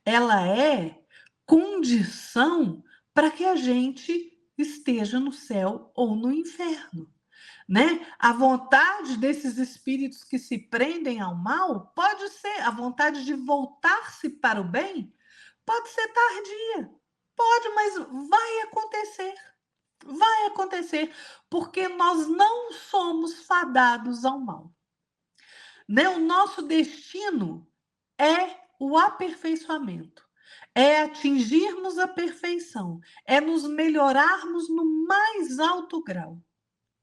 ela é condição para que a gente esteja no céu ou no inferno, né? A vontade desses espíritos que se prendem ao mal pode ser a vontade de voltar-se para o bem, pode ser tardia, pode, mas vai acontecer. Vai acontecer, porque nós não somos fadados ao mal, né? O nosso destino é o aperfeiçoamento, é atingirmos a perfeição, é nos melhorarmos no mais alto grau.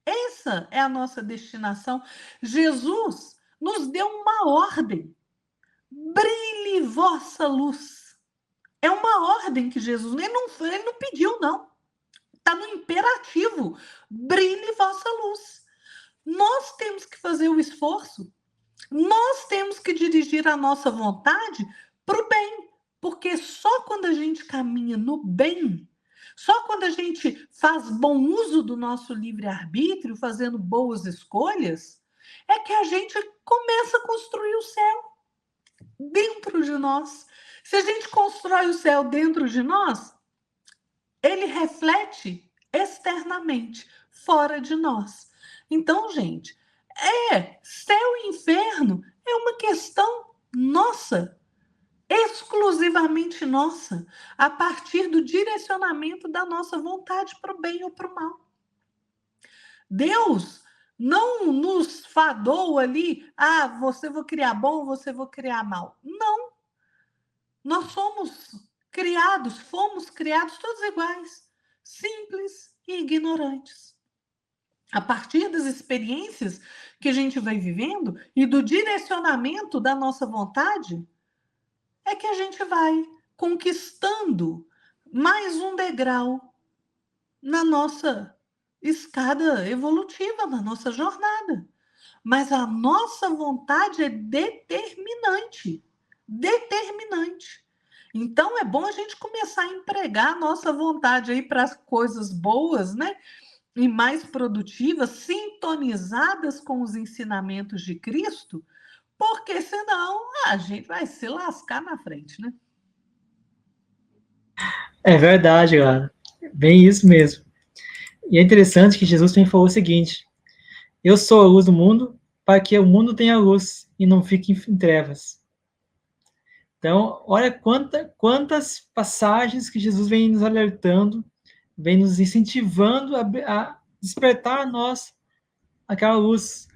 Essa é a nossa destinação. Jesus nos deu uma ordem. brilhe vossa luz. É uma ordem que Jesus, ele não pediu, não. Está no imperativo, brilhe vossa luz. Nós temos que fazer o esforço, nós temos que dirigir a nossa vontade para o bem, porque só quando a gente caminha no bem, só quando a gente faz bom uso do nosso livre-arbítrio, fazendo boas escolhas, é que a gente começa a construir o céu dentro de nós. Se a gente constrói o céu dentro de nós, ele reflete externamente, fora de nós. Então, gente, céu e inferno é uma questão nossa, exclusivamente nossa, a partir do direcionamento da nossa vontade para o bem ou para o mal. Deus não nos fadou ali, você vou criar bom, você vou criar mal. Não. Nós fomos criados todos iguais, simples e ignorantes. A partir das experiências que a gente vai vivendo e do direcionamento da nossa vontade, é que a gente vai conquistando mais um degrau na nossa escada evolutiva, na nossa jornada. Mas a nossa vontade é determinante. Determinante. Então é bom a gente começar a empregar a nossa vontade aí para as coisas boas, né? E mais produtivas, sintonizadas com os ensinamentos de Cristo, porque senão a gente vai se lascar na frente, né? É verdade, cara. Bem isso mesmo. E é interessante que Jesus também falou o seguinte: eu sou a luz do mundo, para que o mundo tenha luz e não fique em trevas. Então, olha quantas passagens que Jesus vem nos alertando, vem nos incentivando a despertar a nós aquela luz,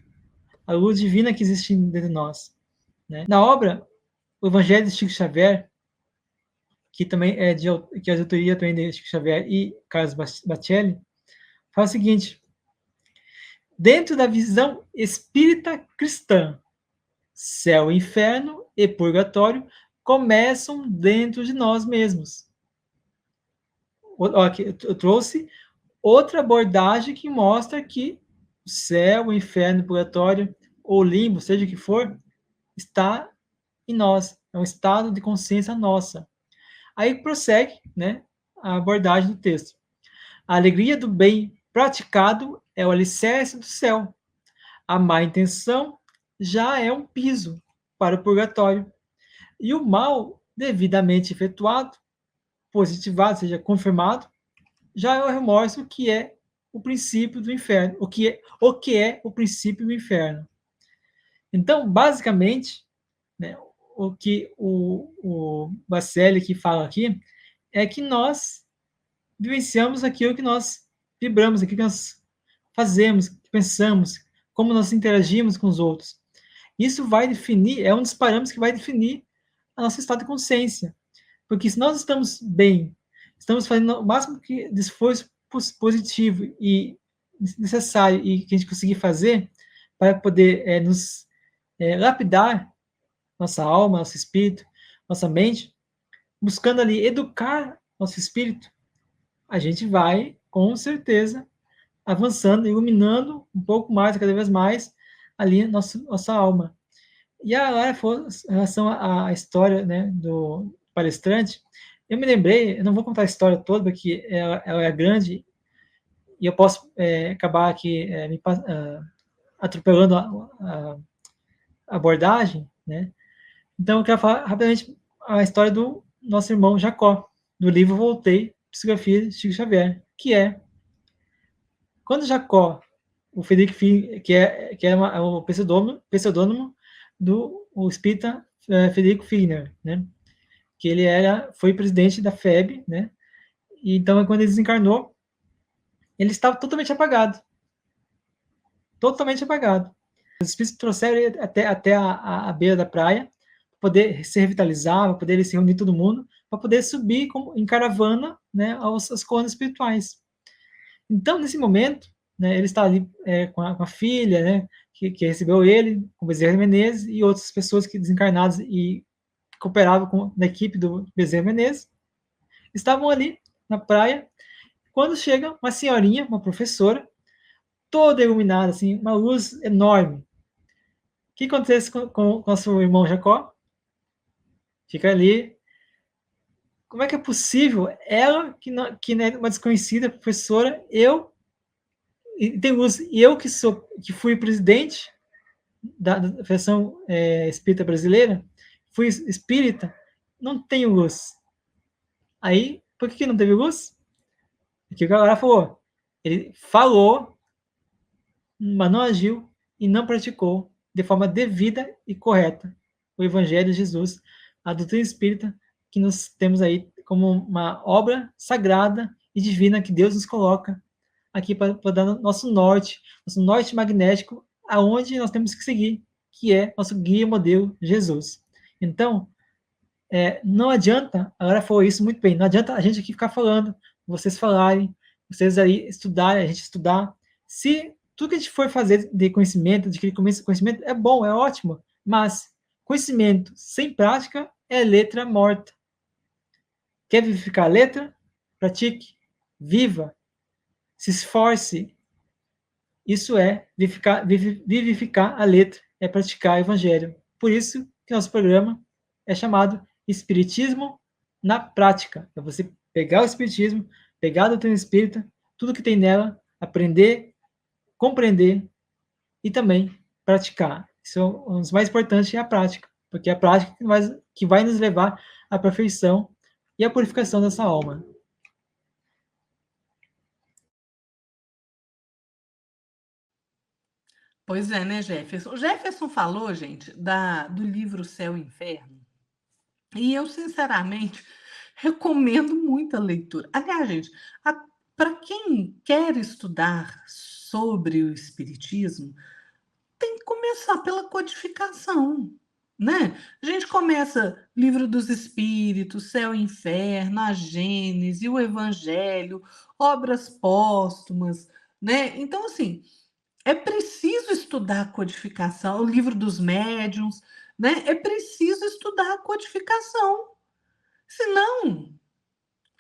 a luz divina que existe dentro de nós. Né? Na obra, o Evangelho de Chico Xavier, que também é de autoria também de Chico Xavier e Carlos Bacelli, fala o seguinte: dentro da visão espírita cristã, céu, inferno e purgatório começam dentro de nós mesmos. Eu trouxe outra abordagem que mostra que o céu, o inferno, o purgatório ou limbo, seja o que for, está em nós. É um estado de consciência nossa. Aí prossegue, né, a abordagem do texto. A alegria do bem praticado é o alicerce do céu. A má intenção já é um piso para o purgatório. E o mal, devidamente efetuado, positivado, seja confirmado, já é o remorso, que é o princípio do inferno, o que é o princípio do inferno. Então, basicamente, né, o que o Bacelli que fala aqui é que nós vivenciamos aquilo que nós vibramos, aquilo que nós fazemos, pensamos, como nós interagimos com os outros. Isso vai definir, é um dos parâmetros que vai definir a nosso estado de consciência. Porque se nós estamos bem, estamos fazendo o máximo de esforço positivo e necessário e que a gente conseguir fazer para poder nos lapidar nossa alma, nosso espírito, nossa mente, buscando ali educar nosso espírito, a gente vai, com certeza, avançando, iluminando um pouco mais, cada vez mais, ali nossa alma. E a Lara falou em relação à história, né, do palestrante. Eu me lembrei, eu não vou contar a história toda, porque ela é grande, e eu posso acabar aqui atropelando a abordagem, né? Então, eu quero falar rapidamente a história do nosso irmão Jacó, do livro Voltei, Psicografia de Chico Xavier, que é quando Jacó, o Frederico Fini, que é o pseudônimo do espírita Frederico Finer, né? Que ele foi presidente da FEB, né? E então, quando ele desencarnou, ele estava totalmente apagado. Totalmente apagado. Os espíritos trouxeram ele até a beira da praia, para poder se revitalizar, para poder se reunir todo mundo, para poder subir em caravana, né, às colunas espirituais. Então, nesse momento, né? Ele está ali com a filha, né? Que recebeu ele, com o Bezerra Menezes, e outras pessoas que desencarnadas e cooperavam na equipe do Bezerra Menezes, estavam ali na praia, quando chega uma senhorinha, uma professora, toda iluminada, assim, uma luz enorme. O que acontece com o seu irmão Jacó? Fica ali. Como é que é possível? Ela, que é uma desconhecida professora, tem luz, e eu que fui presidente da Federação Espírita Brasileira, fui espírita, não tenho luz. Aí, por que não teve luz? Porque o cara falou. Ele falou, mas não agiu e não praticou de forma devida e correta o Evangelho de Jesus, a doutrina espírita, que nós temos aí como uma obra sagrada e divina que Deus nos coloca aqui para dar nosso norte magnético, aonde nós temos que seguir, que é nosso guia modelo Jesus. Então, não adianta, a galera falou isso muito bem, não adianta a gente aqui ficar falando, vocês falarem, vocês aí estudarem, a gente estudar. Se tudo que a gente for fazer de conhecimento, de conhecimento, é bom, é ótimo, mas conhecimento sem prática é letra morta. Quer vivificar a letra? Pratique, viva, se esforce. Isso é vivificar a letra, é praticar o evangelho. Por isso que nosso programa é chamado Espiritismo na Prática. É você pegar o Espiritismo, pegar a doutrina espírita, tudo que tem nela, aprender, compreender e também praticar. Isso é um dos mais importantes, é a prática, porque é a prática que vai nos levar à perfeição e à purificação dessa alma. Pois é, né, Jefferson? O Jefferson falou, gente, do livro Céu e Inferno, e eu, sinceramente, recomendo muito a leitura. Aliás, gente, para quem quer estudar sobre o Espiritismo, tem que começar pela codificação, né? A gente começa Livro dos Espíritos, Céu e Inferno, a Gênese, o Evangelho, obras póstumas, né? Então, assim, é preciso estudar a codificação, o Livro dos Médiuns, né? É preciso estudar a codificação, senão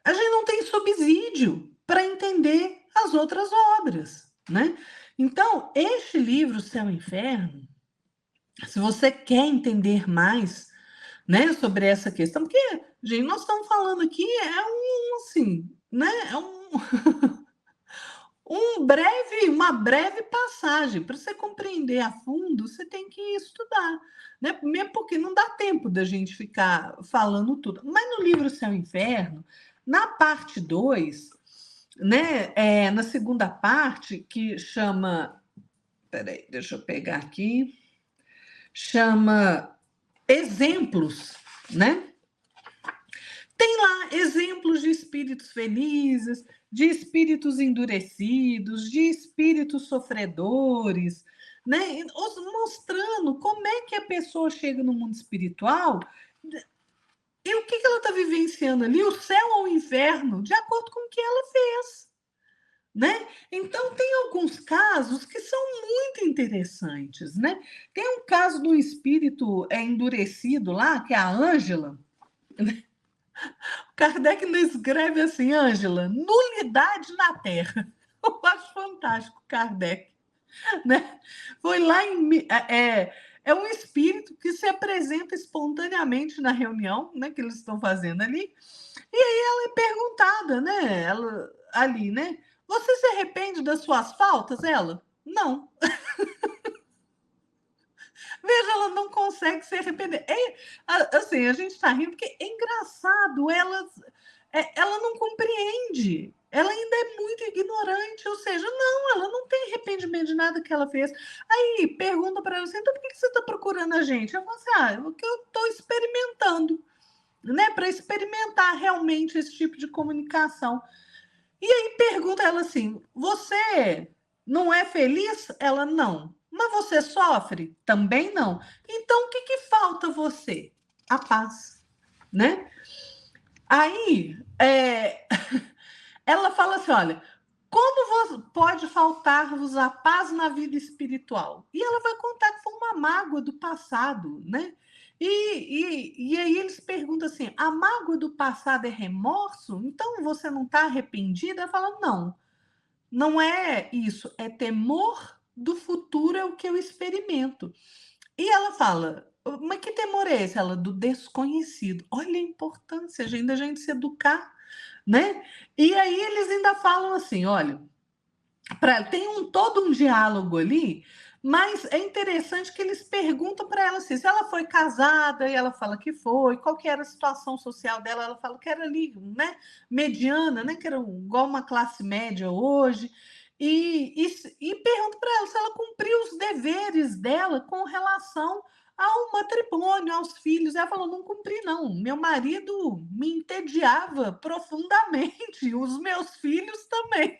a gente não tem subsídio para entender as outras obras, né? Então, este livro, Céu e Inferno, se você quer entender mais, né, sobre essa questão, porque, gente, nós estamos falando aqui, assim, né, uma breve passagem. Para você compreender a fundo, você tem que estudar, né? Mesmo porque não dá tempo da gente ficar falando tudo. Mas no livro Céu e Inferno, na parte 2, né, na segunda parte, que chama. Peraí, deixa eu pegar aqui. Chama Exemplos, né? Tem lá exemplos de espíritos felizes, de espíritos endurecidos, de espíritos sofredores, né? Mostrando como é que a pessoa chega no mundo espiritual e o que ela está vivenciando ali, o céu ou o inferno, de acordo com o que ela fez, né? Então, tem alguns casos que são muito interessantes, né? Tem um caso do espírito endurecido lá, que é a Ângela. Kardec não escreve assim, Ângela, nulidade na Terra. Eu acho fantástico, Kardec. Né? Foi lá em. É um espírito que se apresenta espontaneamente na reunião, né, que eles estão fazendo ali, e aí ela é perguntada, né? Ela, ali, né? Você se arrepende das suas faltas? Ela? Não. Veja, ela não consegue se arrepender. Assim, a gente está rindo porque é engraçado, ela não compreende. Ela ainda é muito ignorante, ou seja, não, ela não tem arrependimento de nada que ela fez. Aí pergunta para ela assim: então por que você está procurando a gente? Ela fala assim: porque eu estou experimentando, né? Para experimentar realmente esse tipo de comunicação. E aí pergunta ela assim: você não é feliz? Ela não. Mas você sofre? Também não. Então o que falta a você? A paz, né? Aí ela fala assim: olha, Como pode faltar-vos a paz na vida espiritual? E ela vai contar que foi uma mágoa do passado, né? E aí eles perguntam assim: a mágoa do passado é remorso? Então você não está arrependida? Ela fala: não, não é isso, é temor do futuro, é o que eu experimento. E ela fala: mas que temor é esse? Ela, do desconhecido. Olha a importância de ainda a gente se educar, né? E aí eles ainda falam assim: olha, tem todo um diálogo ali, mas é interessante que eles perguntam para ela assim, se ela foi casada, e ela fala que foi, qual que era a situação social dela, ela fala que era ali, né, mediana, né, que era igual uma classe média hoje, e pergunta para ela se ela cumpriu os deveres dela com relação ao matrimônio, aos filhos. Ela falou: não cumpri, não. Meu marido me entediava profundamente, os meus filhos também.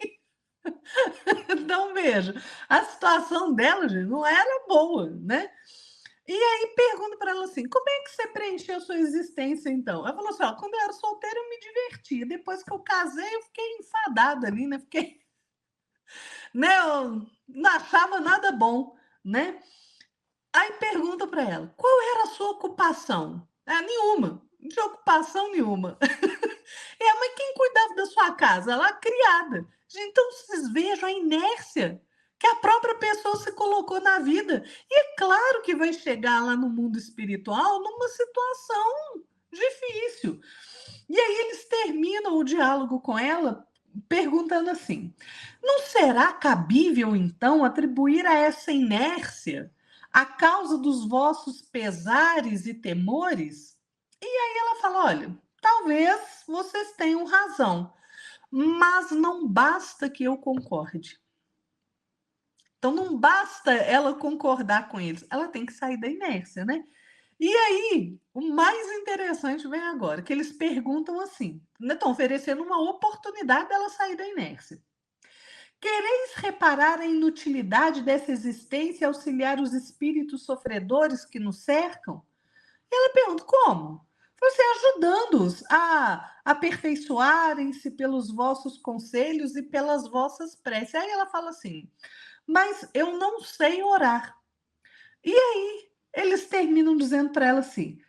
Então, veja, a situação dela, gente, não era boa, né? E aí pergunta para ela assim: como é que você preencheu a sua existência então? Ela falou assim: ó, quando eu era solteira eu me divertia, depois que eu casei eu fiquei enfadada ali, né? Fiquei, né? Eu não achava nada bom, né? Aí pergunta para ela: qual era a sua ocupação? Nenhuma, não tinha ocupação nenhuma. Mas quem cuidava da sua casa? Ela, a criada. Gente, então vocês vejam a inércia que a própria pessoa se colocou na vida. E é claro que vai chegar lá no mundo espiritual numa situação difícil. E aí eles terminam o diálogo com ela perguntando assim: não será cabível, então, atribuir a essa inércia a causa dos vossos pesares e temores? E aí ela fala: olha, talvez vocês tenham razão, mas não basta que eu concorde. Então não basta ela concordar com eles, ela tem que sair da inércia, né? E aí, o mais interessante vem agora, que eles perguntam assim, né, estão oferecendo uma oportunidade dela sair da inércia. Quereis reparar a inutilidade dessa existência e auxiliar os espíritos sofredores que nos cercam? E ela pergunta: como? Você ajudando-os a aperfeiçoarem-se pelos vossos conselhos e pelas vossas preces. Aí ela fala assim: mas eu não sei orar. E aí eles terminam dizendo para ela assim: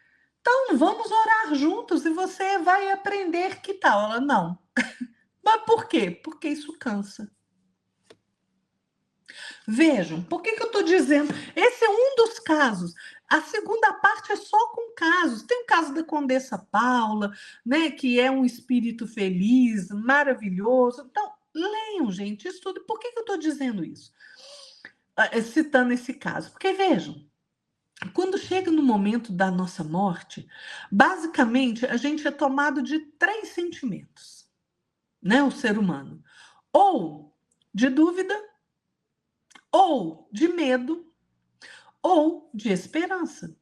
então vamos orar juntos e você vai aprender que tal. Ela: não. Mas por quê? Porque isso cansa. Vejam, por que eu estou dizendo? Esse é um dos casos. A segunda parte é só com casos. Tem o caso da Condessa Paula, né, que é um espírito feliz, maravilhoso. Então, leiam, gente, isso tudo. Por que eu estou dizendo isso? Citando esse caso. Porque, vejam, quando chega no momento da nossa morte, basicamente a gente é tomado de 3 sentimentos, né, o ser humano. Ou de dúvida, ou de medo, ou de esperança.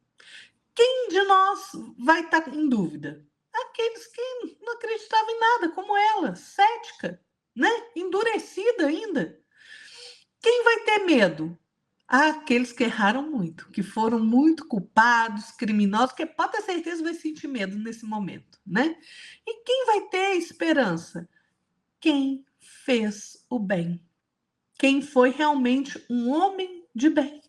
Quem de nós vai estar em dúvida? Aqueles que não acreditavam em nada, como ela, cética, né? Endurecida ainda. Quem vai ter medo? Aqueles que erraram muito, que foram muito culpados, criminosos, que pode ter certeza vai sentir medo nesse momento, né? E quem vai ter esperança? Quem fez o bem. Quem foi realmente um homem de bem.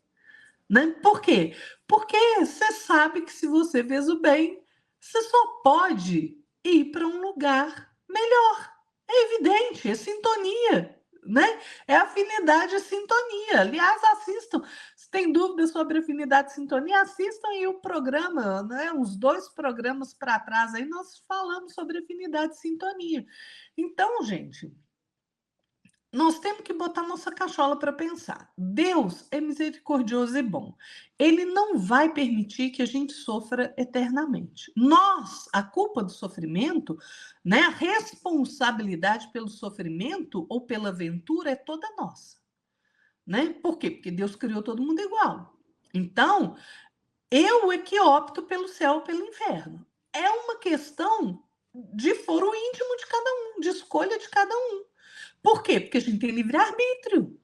Né? Por quê? Porque você sabe que se você fez o bem, você só pode ir para um lugar melhor. É evidente, é sintonia, né? É afinidade e sintonia. Aliás, assistam. Se tem dúvidas sobre afinidade e sintonia, assistam aí o programa, né? Uns 2 programas para trás aí nós falamos sobre afinidade e sintonia. Então, gente, nós temos que botar nossa cachola para pensar. Deus é misericordioso e bom. Ele não vai permitir que a gente sofra eternamente. Nós, a culpa do sofrimento, né, a responsabilidade pelo sofrimento ou pela aventura é toda nossa. Né? Por quê? Porque Deus criou todo mundo igual. Então, eu é que opto pelo céu ou pelo inferno. É uma questão de foro íntimo de cada um, de escolha de cada um. Por quê? Porque a gente tem livre-arbítrio.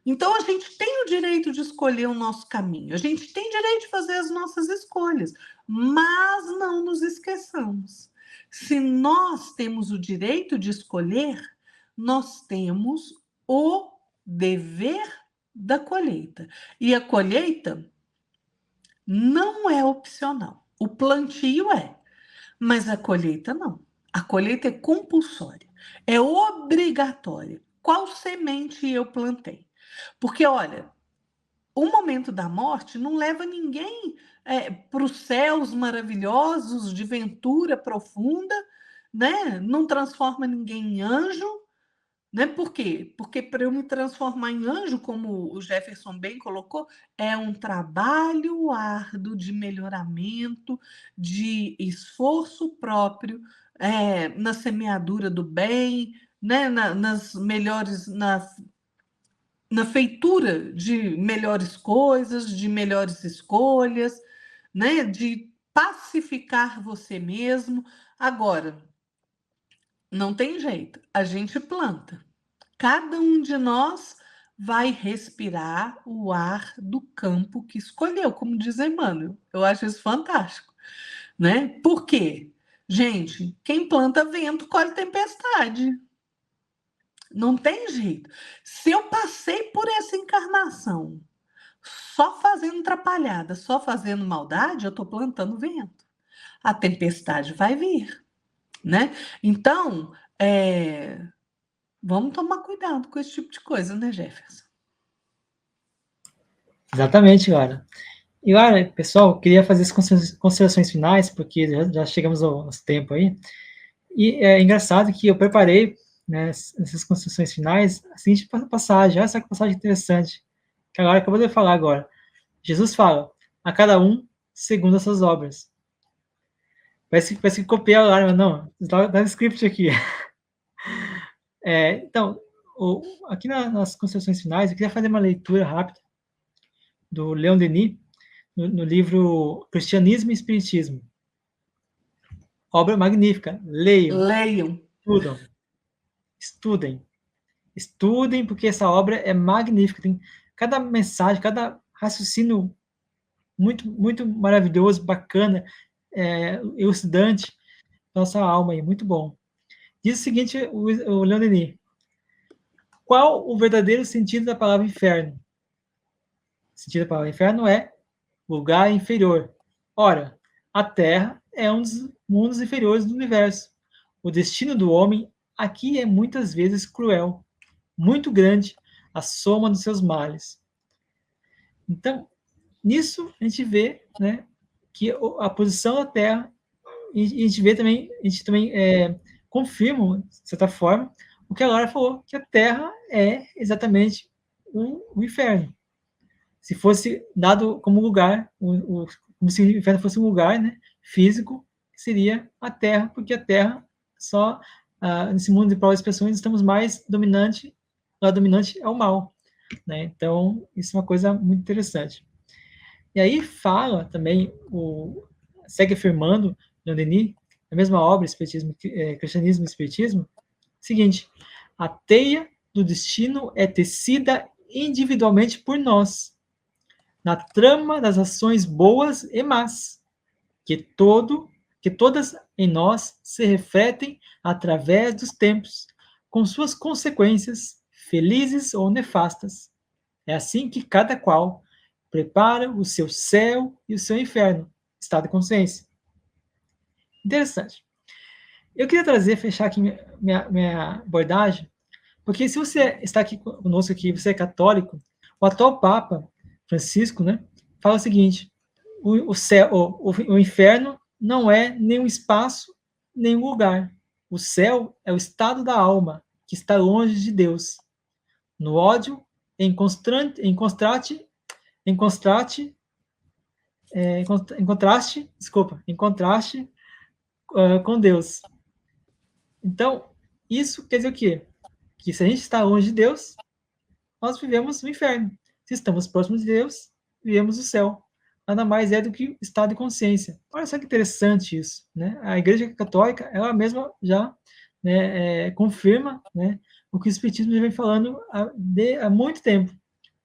Então, a gente tem o direito de escolher o nosso caminho, a gente tem direito de fazer as nossas escolhas, mas não nos esqueçamos. Se nós temos o direito de escolher, nós temos o dever da colheita. E a colheita não é opcional. O plantio é, mas a colheita não. A colheita é compulsória, é obrigatória. Qual semente eu plantei? Porque, olha, o momento da morte não leva ninguém para os céus maravilhosos de ventura profunda, né? Não transforma ninguém em anjo, né? Por quê? Porque para eu me transformar em anjo, como o Jefferson bem colocou, é um trabalho árduo de melhoramento, de esforço próprio, na semeadura do bem, né? Nas melhores, na feitura de melhores coisas, de melhores escolhas, né? De pacificar você mesmo. Agora, não tem jeito, a gente planta. Cada um de nós vai respirar o ar do campo que escolheu, como diz Emmanuel. Eu acho isso fantástico, né? Por quê? Gente, quem planta vento colhe tempestade. Não tem jeito. Se eu passei por essa encarnação só fazendo atrapalhada, só fazendo maldade, eu estou plantando vento. A tempestade vai vir, né? Então, vamos tomar cuidado com esse tipo de coisa, né, Jefferson? Exatamente, Lara. E, Lara, pessoal, queria fazer as considerações finais, porque já chegamos ao tempo aí. E é engraçado que eu preparei, né, essas considerações finais, a seguinte passagem, olha essa passagem interessante, que a Lara acabou de falar agora. Jesus fala, a cada um segundo as suas obras. Parece que copiei a Lara, mas não, está no script aqui. Então, aqui nas considerações finais, eu queria fazer uma leitura rápida do Leon Denis, no livro Cristianismo e Espiritismo. Obra magnífica. Leiam. Estudem, porque essa obra é magnífica. Tem cada mensagem, cada raciocínio muito, muito maravilhoso, bacana, elucidante para nossa alma aí, muito bom. Diz o seguinte, o Leon Denis: qual o verdadeiro sentido da palavra inferno? O sentido da palavra inferno é lugar inferior. Ora, a Terra é um dos mundos inferiores do universo. O destino do homem aqui é muitas vezes cruel, muito grande a soma dos seus males. Então, nisso a gente vê, né, que a posição da Terra, e a gente também confirma, de certa forma, o que a Laura falou, que a Terra é exatamente o inferno. Se fosse dado como lugar, como se o inferno fosse um lugar, né, físico, seria a Terra, porque a Terra só, nesse mundo de provas e expressões, estamos mais dominante, o lado dominante é o mal, né? Então, isso é uma coisa muito interessante. E aí fala também, segue afirmando, Leon Denis, na mesma obra, Cristianismo e Espiritismo, seguinte: a teia do destino é tecida individualmente por nós, na trama das ações boas e más, que todas em nós se refletem através dos tempos, com suas consequências, felizes ou nefastas. É assim que cada qual prepara o seu céu e o seu inferno, estado de consciência. Interessante. Eu queria fechar aqui minha abordagem, porque se você está aqui conosco aqui, você é católico, o atual Papa Francisco, né, fala o seguinte: o inferno não é nem um espaço, nem um lugar. O céu é o estado da alma, que está longe de Deus. No ódio, em contraste com Deus. Então, isso quer dizer o quê? Que se a gente está longe de Deus, nós vivemos no inferno. Se estamos próximos de Deus, vivemos o céu. Nada mais é do que estado de consciência. Olha só que interessante isso, né? A Igreja Católica, ela mesma já, né, confirma, né, o que o Espiritismo já vem falando há muito tempo,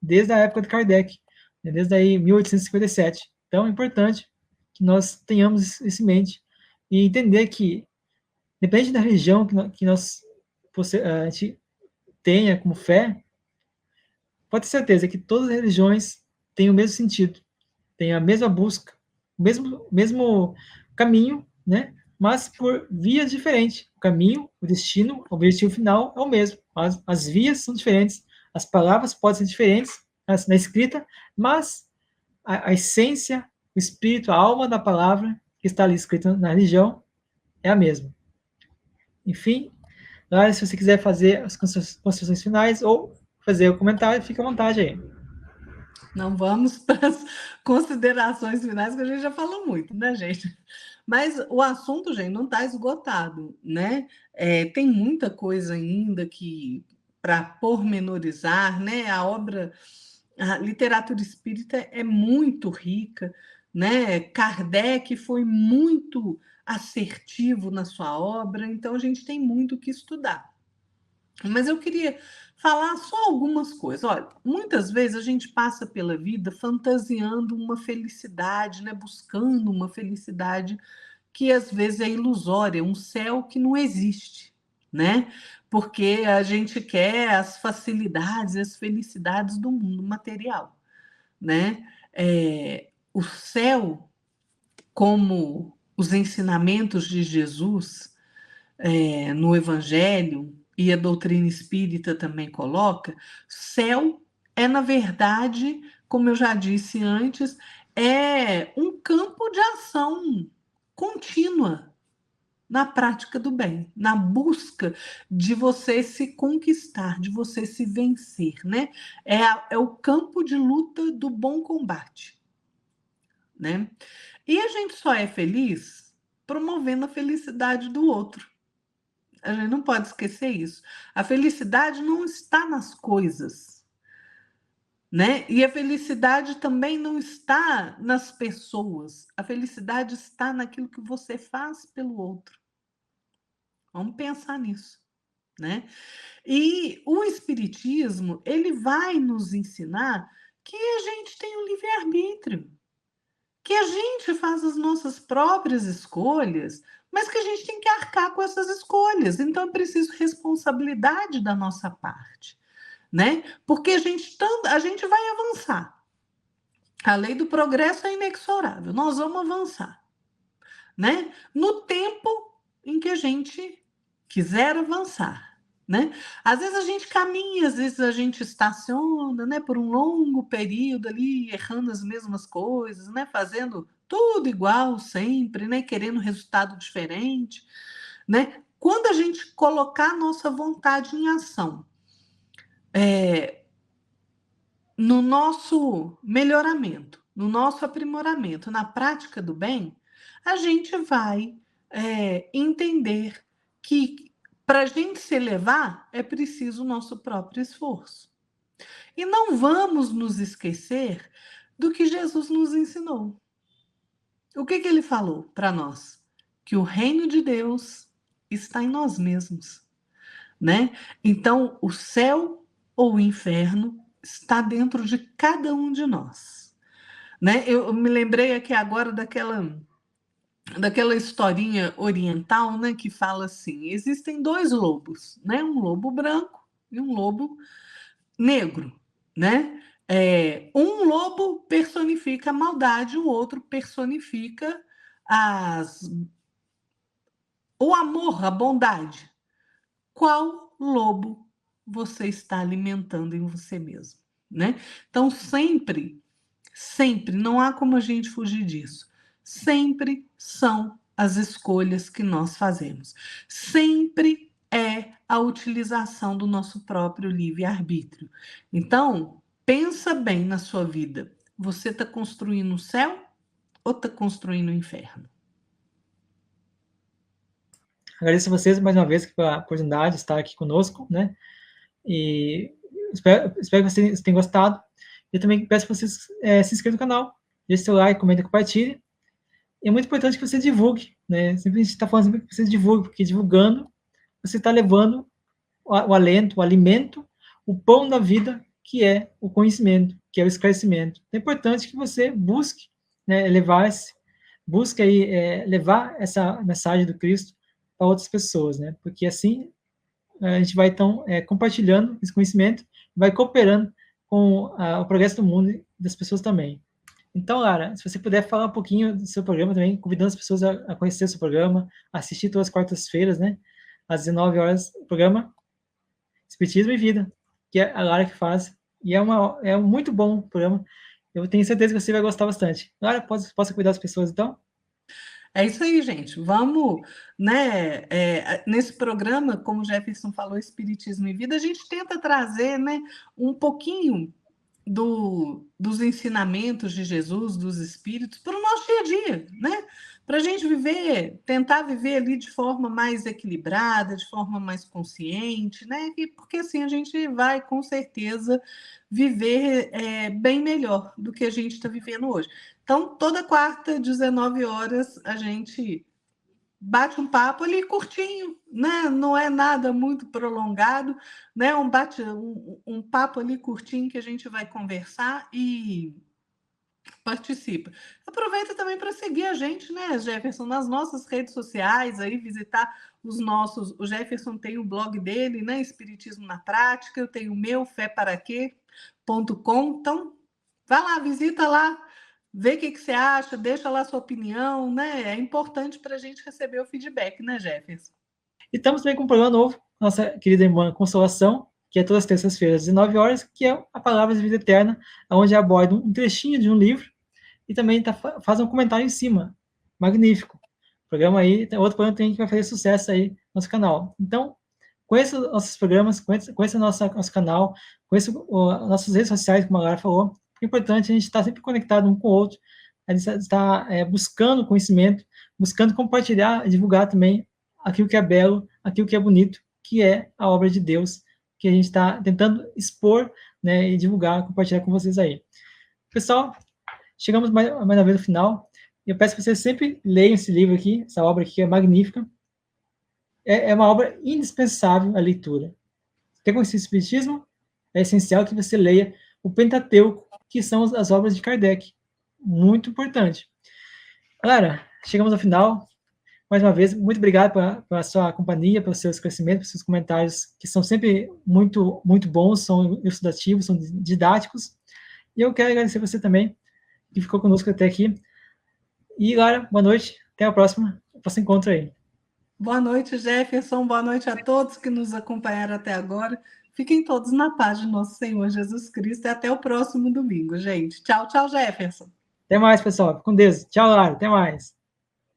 desde a época de Kardec, né, desde aí 1857. Então, é importante que nós tenhamos isso em mente e entender que, depende da religião que nós a gente tenha como fé, pode ter certeza que todas as religiões têm o mesmo sentido, têm a mesma busca, o mesmo caminho, né? Mas por vias diferentes. O caminho, o destino, o objetivo final é o mesmo. As vias são diferentes, as palavras podem ser diferentes na escrita, mas a essência, o espírito, a alma da palavra que está ali escrita na religião é a mesma. Enfim, Lara, se você quiser fazer as considerações finais ou fazer o comentário, fica à vontade aí. Não vamos para as considerações finais, que a gente já falou muito, né, gente? Mas o assunto, gente, não está esgotado, né? Tem muita coisa ainda que para pormenorizar, né? A literatura espírita é muito rica, né? Kardec foi muito assertivo na sua obra, então a gente tem muito o que estudar. Mas eu queria falar só algumas coisas. Olha, muitas vezes a gente passa pela vida fantasiando uma felicidade, né? Buscando uma felicidade que às vezes é ilusória, um céu que não existe, né? Porque a gente quer as facilidades, as felicidades do mundo material, né? O céu, como os ensinamentos de Jesus no Evangelho, e a doutrina espírita também coloca, céu é, na verdade, como eu já disse antes, é um campo de ação contínua na prática do bem, na busca de você se conquistar, de você se vencer, né? É o campo de luta do bom combate, né? E a gente só é feliz promovendo a felicidade do outro. A gente não pode esquecer isso. A felicidade não está nas coisas, né? E a felicidade também não está nas pessoas. A felicidade está naquilo que você faz pelo outro. Vamos pensar nisso, né? E o espiritismo, ele vai nos ensinar que a gente tem um livre-arbítrio, que a gente faz as nossas próprias escolhas, mas que a gente tem que arcar com essas escolhas. Então é preciso responsabilidade da nossa parte, né? Porque a gente vai avançar. A lei do progresso é inexorável. Nós vamos avançar, né? No tempo em que a gente quiser avançar, né? Às vezes a gente caminha, às vezes a gente estaciona, né, por um longo período ali, errando as mesmas coisas, né, fazendo tudo igual sempre, né, querendo resultado diferente, né? Quando a gente colocar a nossa vontade em ação, no nosso melhoramento, no nosso aprimoramento, na prática do bem, a gente vai entender que para a gente se elevar é preciso o nosso próprio esforço. E não vamos nos esquecer do que Jesus nos ensinou. O que ele falou para nós? Que o reino de Deus está em nós mesmos, né? Então, o céu ou o inferno está dentro de cada um de nós, né? Eu me lembrei aqui agora daquela historinha oriental, né, que fala assim: existem dois lobos, né? Um lobo branco e um lobo negro, né? Um lobo personifica a maldade, o outro personifica o amor, a bondade. Qual lobo você está alimentando em você mesmo, né? Então, sempre, não há como a gente fugir disso. Sempre são as escolhas que nós fazemos. Sempre é a utilização do nosso próprio livre-arbítrio. Então, pensa bem na sua vida. Você está construindo o céu ou está construindo o inferno? Agradeço a vocês mais uma vez pela oportunidade de estar aqui conosco, né? E espero que vocês tenham gostado. Eu também peço que vocês se inscrevam no canal, deixe seu like, comenta, compartilhe. E é muito importante que você divulgue, né? Sempre a gente está falando sempre que você divulgue, porque divulgando, você está levando o alento, o alimento, o pão da vida, que é o conhecimento, que é o esclarecimento. É importante que você busque, né, busque aí, levar essa mensagem do Cristo para outras pessoas, né? Porque assim a gente vai, então, compartilhando esse conhecimento, vai cooperando com o progresso do mundo e das pessoas também. Então, Lara, se você puder falar um pouquinho do seu programa também, convidando as pessoas a conhecer o seu programa, assistir todas as quartas-feiras, né, às 19 horas, o programa Espiritismo e Vida, que é a Lara que faz, e é um muito bom programa. Eu tenho certeza que você vai gostar bastante. Lara, posso cuidar das pessoas, então? É isso aí, gente. Vamos, né? Nesse programa, como o Jefferson falou, Espiritismo e Vida, a gente tenta trazer, né, um pouquinho dos ensinamentos de Jesus, dos Espíritos, para o nosso dia a dia, né? Para a gente viver, tentar viver ali de forma mais equilibrada, de forma mais consciente, né? Porque assim a gente vai, com certeza, viver bem melhor do que a gente está vivendo hoje. Então, toda quarta, 19 horas, a gente bate um papo ali curtinho, né? Não é nada muito prolongado, né? Um papo ali curtinho que a gente vai conversar e participa. Aproveita também para seguir a gente, né, Jefferson, nas nossas redes sociais, aí visitar os nossos. O Jefferson tem o blog dele, né? Espiritismo na Prática, eu tenho o meu, féparaquê.com. Então, vai lá, visita lá, vê o que você acha, deixa lá sua opinião, né? É importante para a gente receber o feedback, né, Jefferson? E estamos também com um programa novo, nossa querida irmã Consolação, que é todas as terças-feiras, às 19 horas, que é a Palavra de Vida Eterna, onde aborda um trechinho de um livro e também faz um comentário em cima. Magnífico. O programa aí, outro programa que vai fazer sucesso aí no nosso canal. Então, conheça nossos programas, conheça nosso canal, conheça nossas redes sociais, como a Lara falou. É importante a gente estar sempre conectado um com o outro, a gente está buscando conhecimento, buscando compartilhar e divulgar também aquilo que é belo, aquilo que é bonito, que é a obra de Deus, que a gente está tentando expor, né, e divulgar, compartilhar com vocês aí. Pessoal, chegamos mais uma vez no final. Eu peço que vocês sempre leiam esse livro aqui, essa obra aqui que é magnífica. É uma obra indispensável à leitura. Quer conhecer o Espiritismo? É essencial que você leia o Pentateuco, que são as obras de Kardec. Muito importante. Galera, chegamos ao final. Mais uma vez, muito obrigado pela sua companhia, pelos seus esclarecimentos, pelos seus comentários, que são sempre muito, muito bons, são elucidativos, são didáticos. E eu quero agradecer você também, que ficou conosco até aqui. E, Lara, boa noite. Até a próxima. Você encontra aí. Boa noite, Jefferson. Boa noite a todos que nos acompanharam até agora. Fiquem todos na paz de nosso Senhor Jesus Cristo e até o próximo domingo, gente. Tchau, tchau, Jefferson. Até mais, pessoal. Com Deus. Tchau, Lara. Até mais.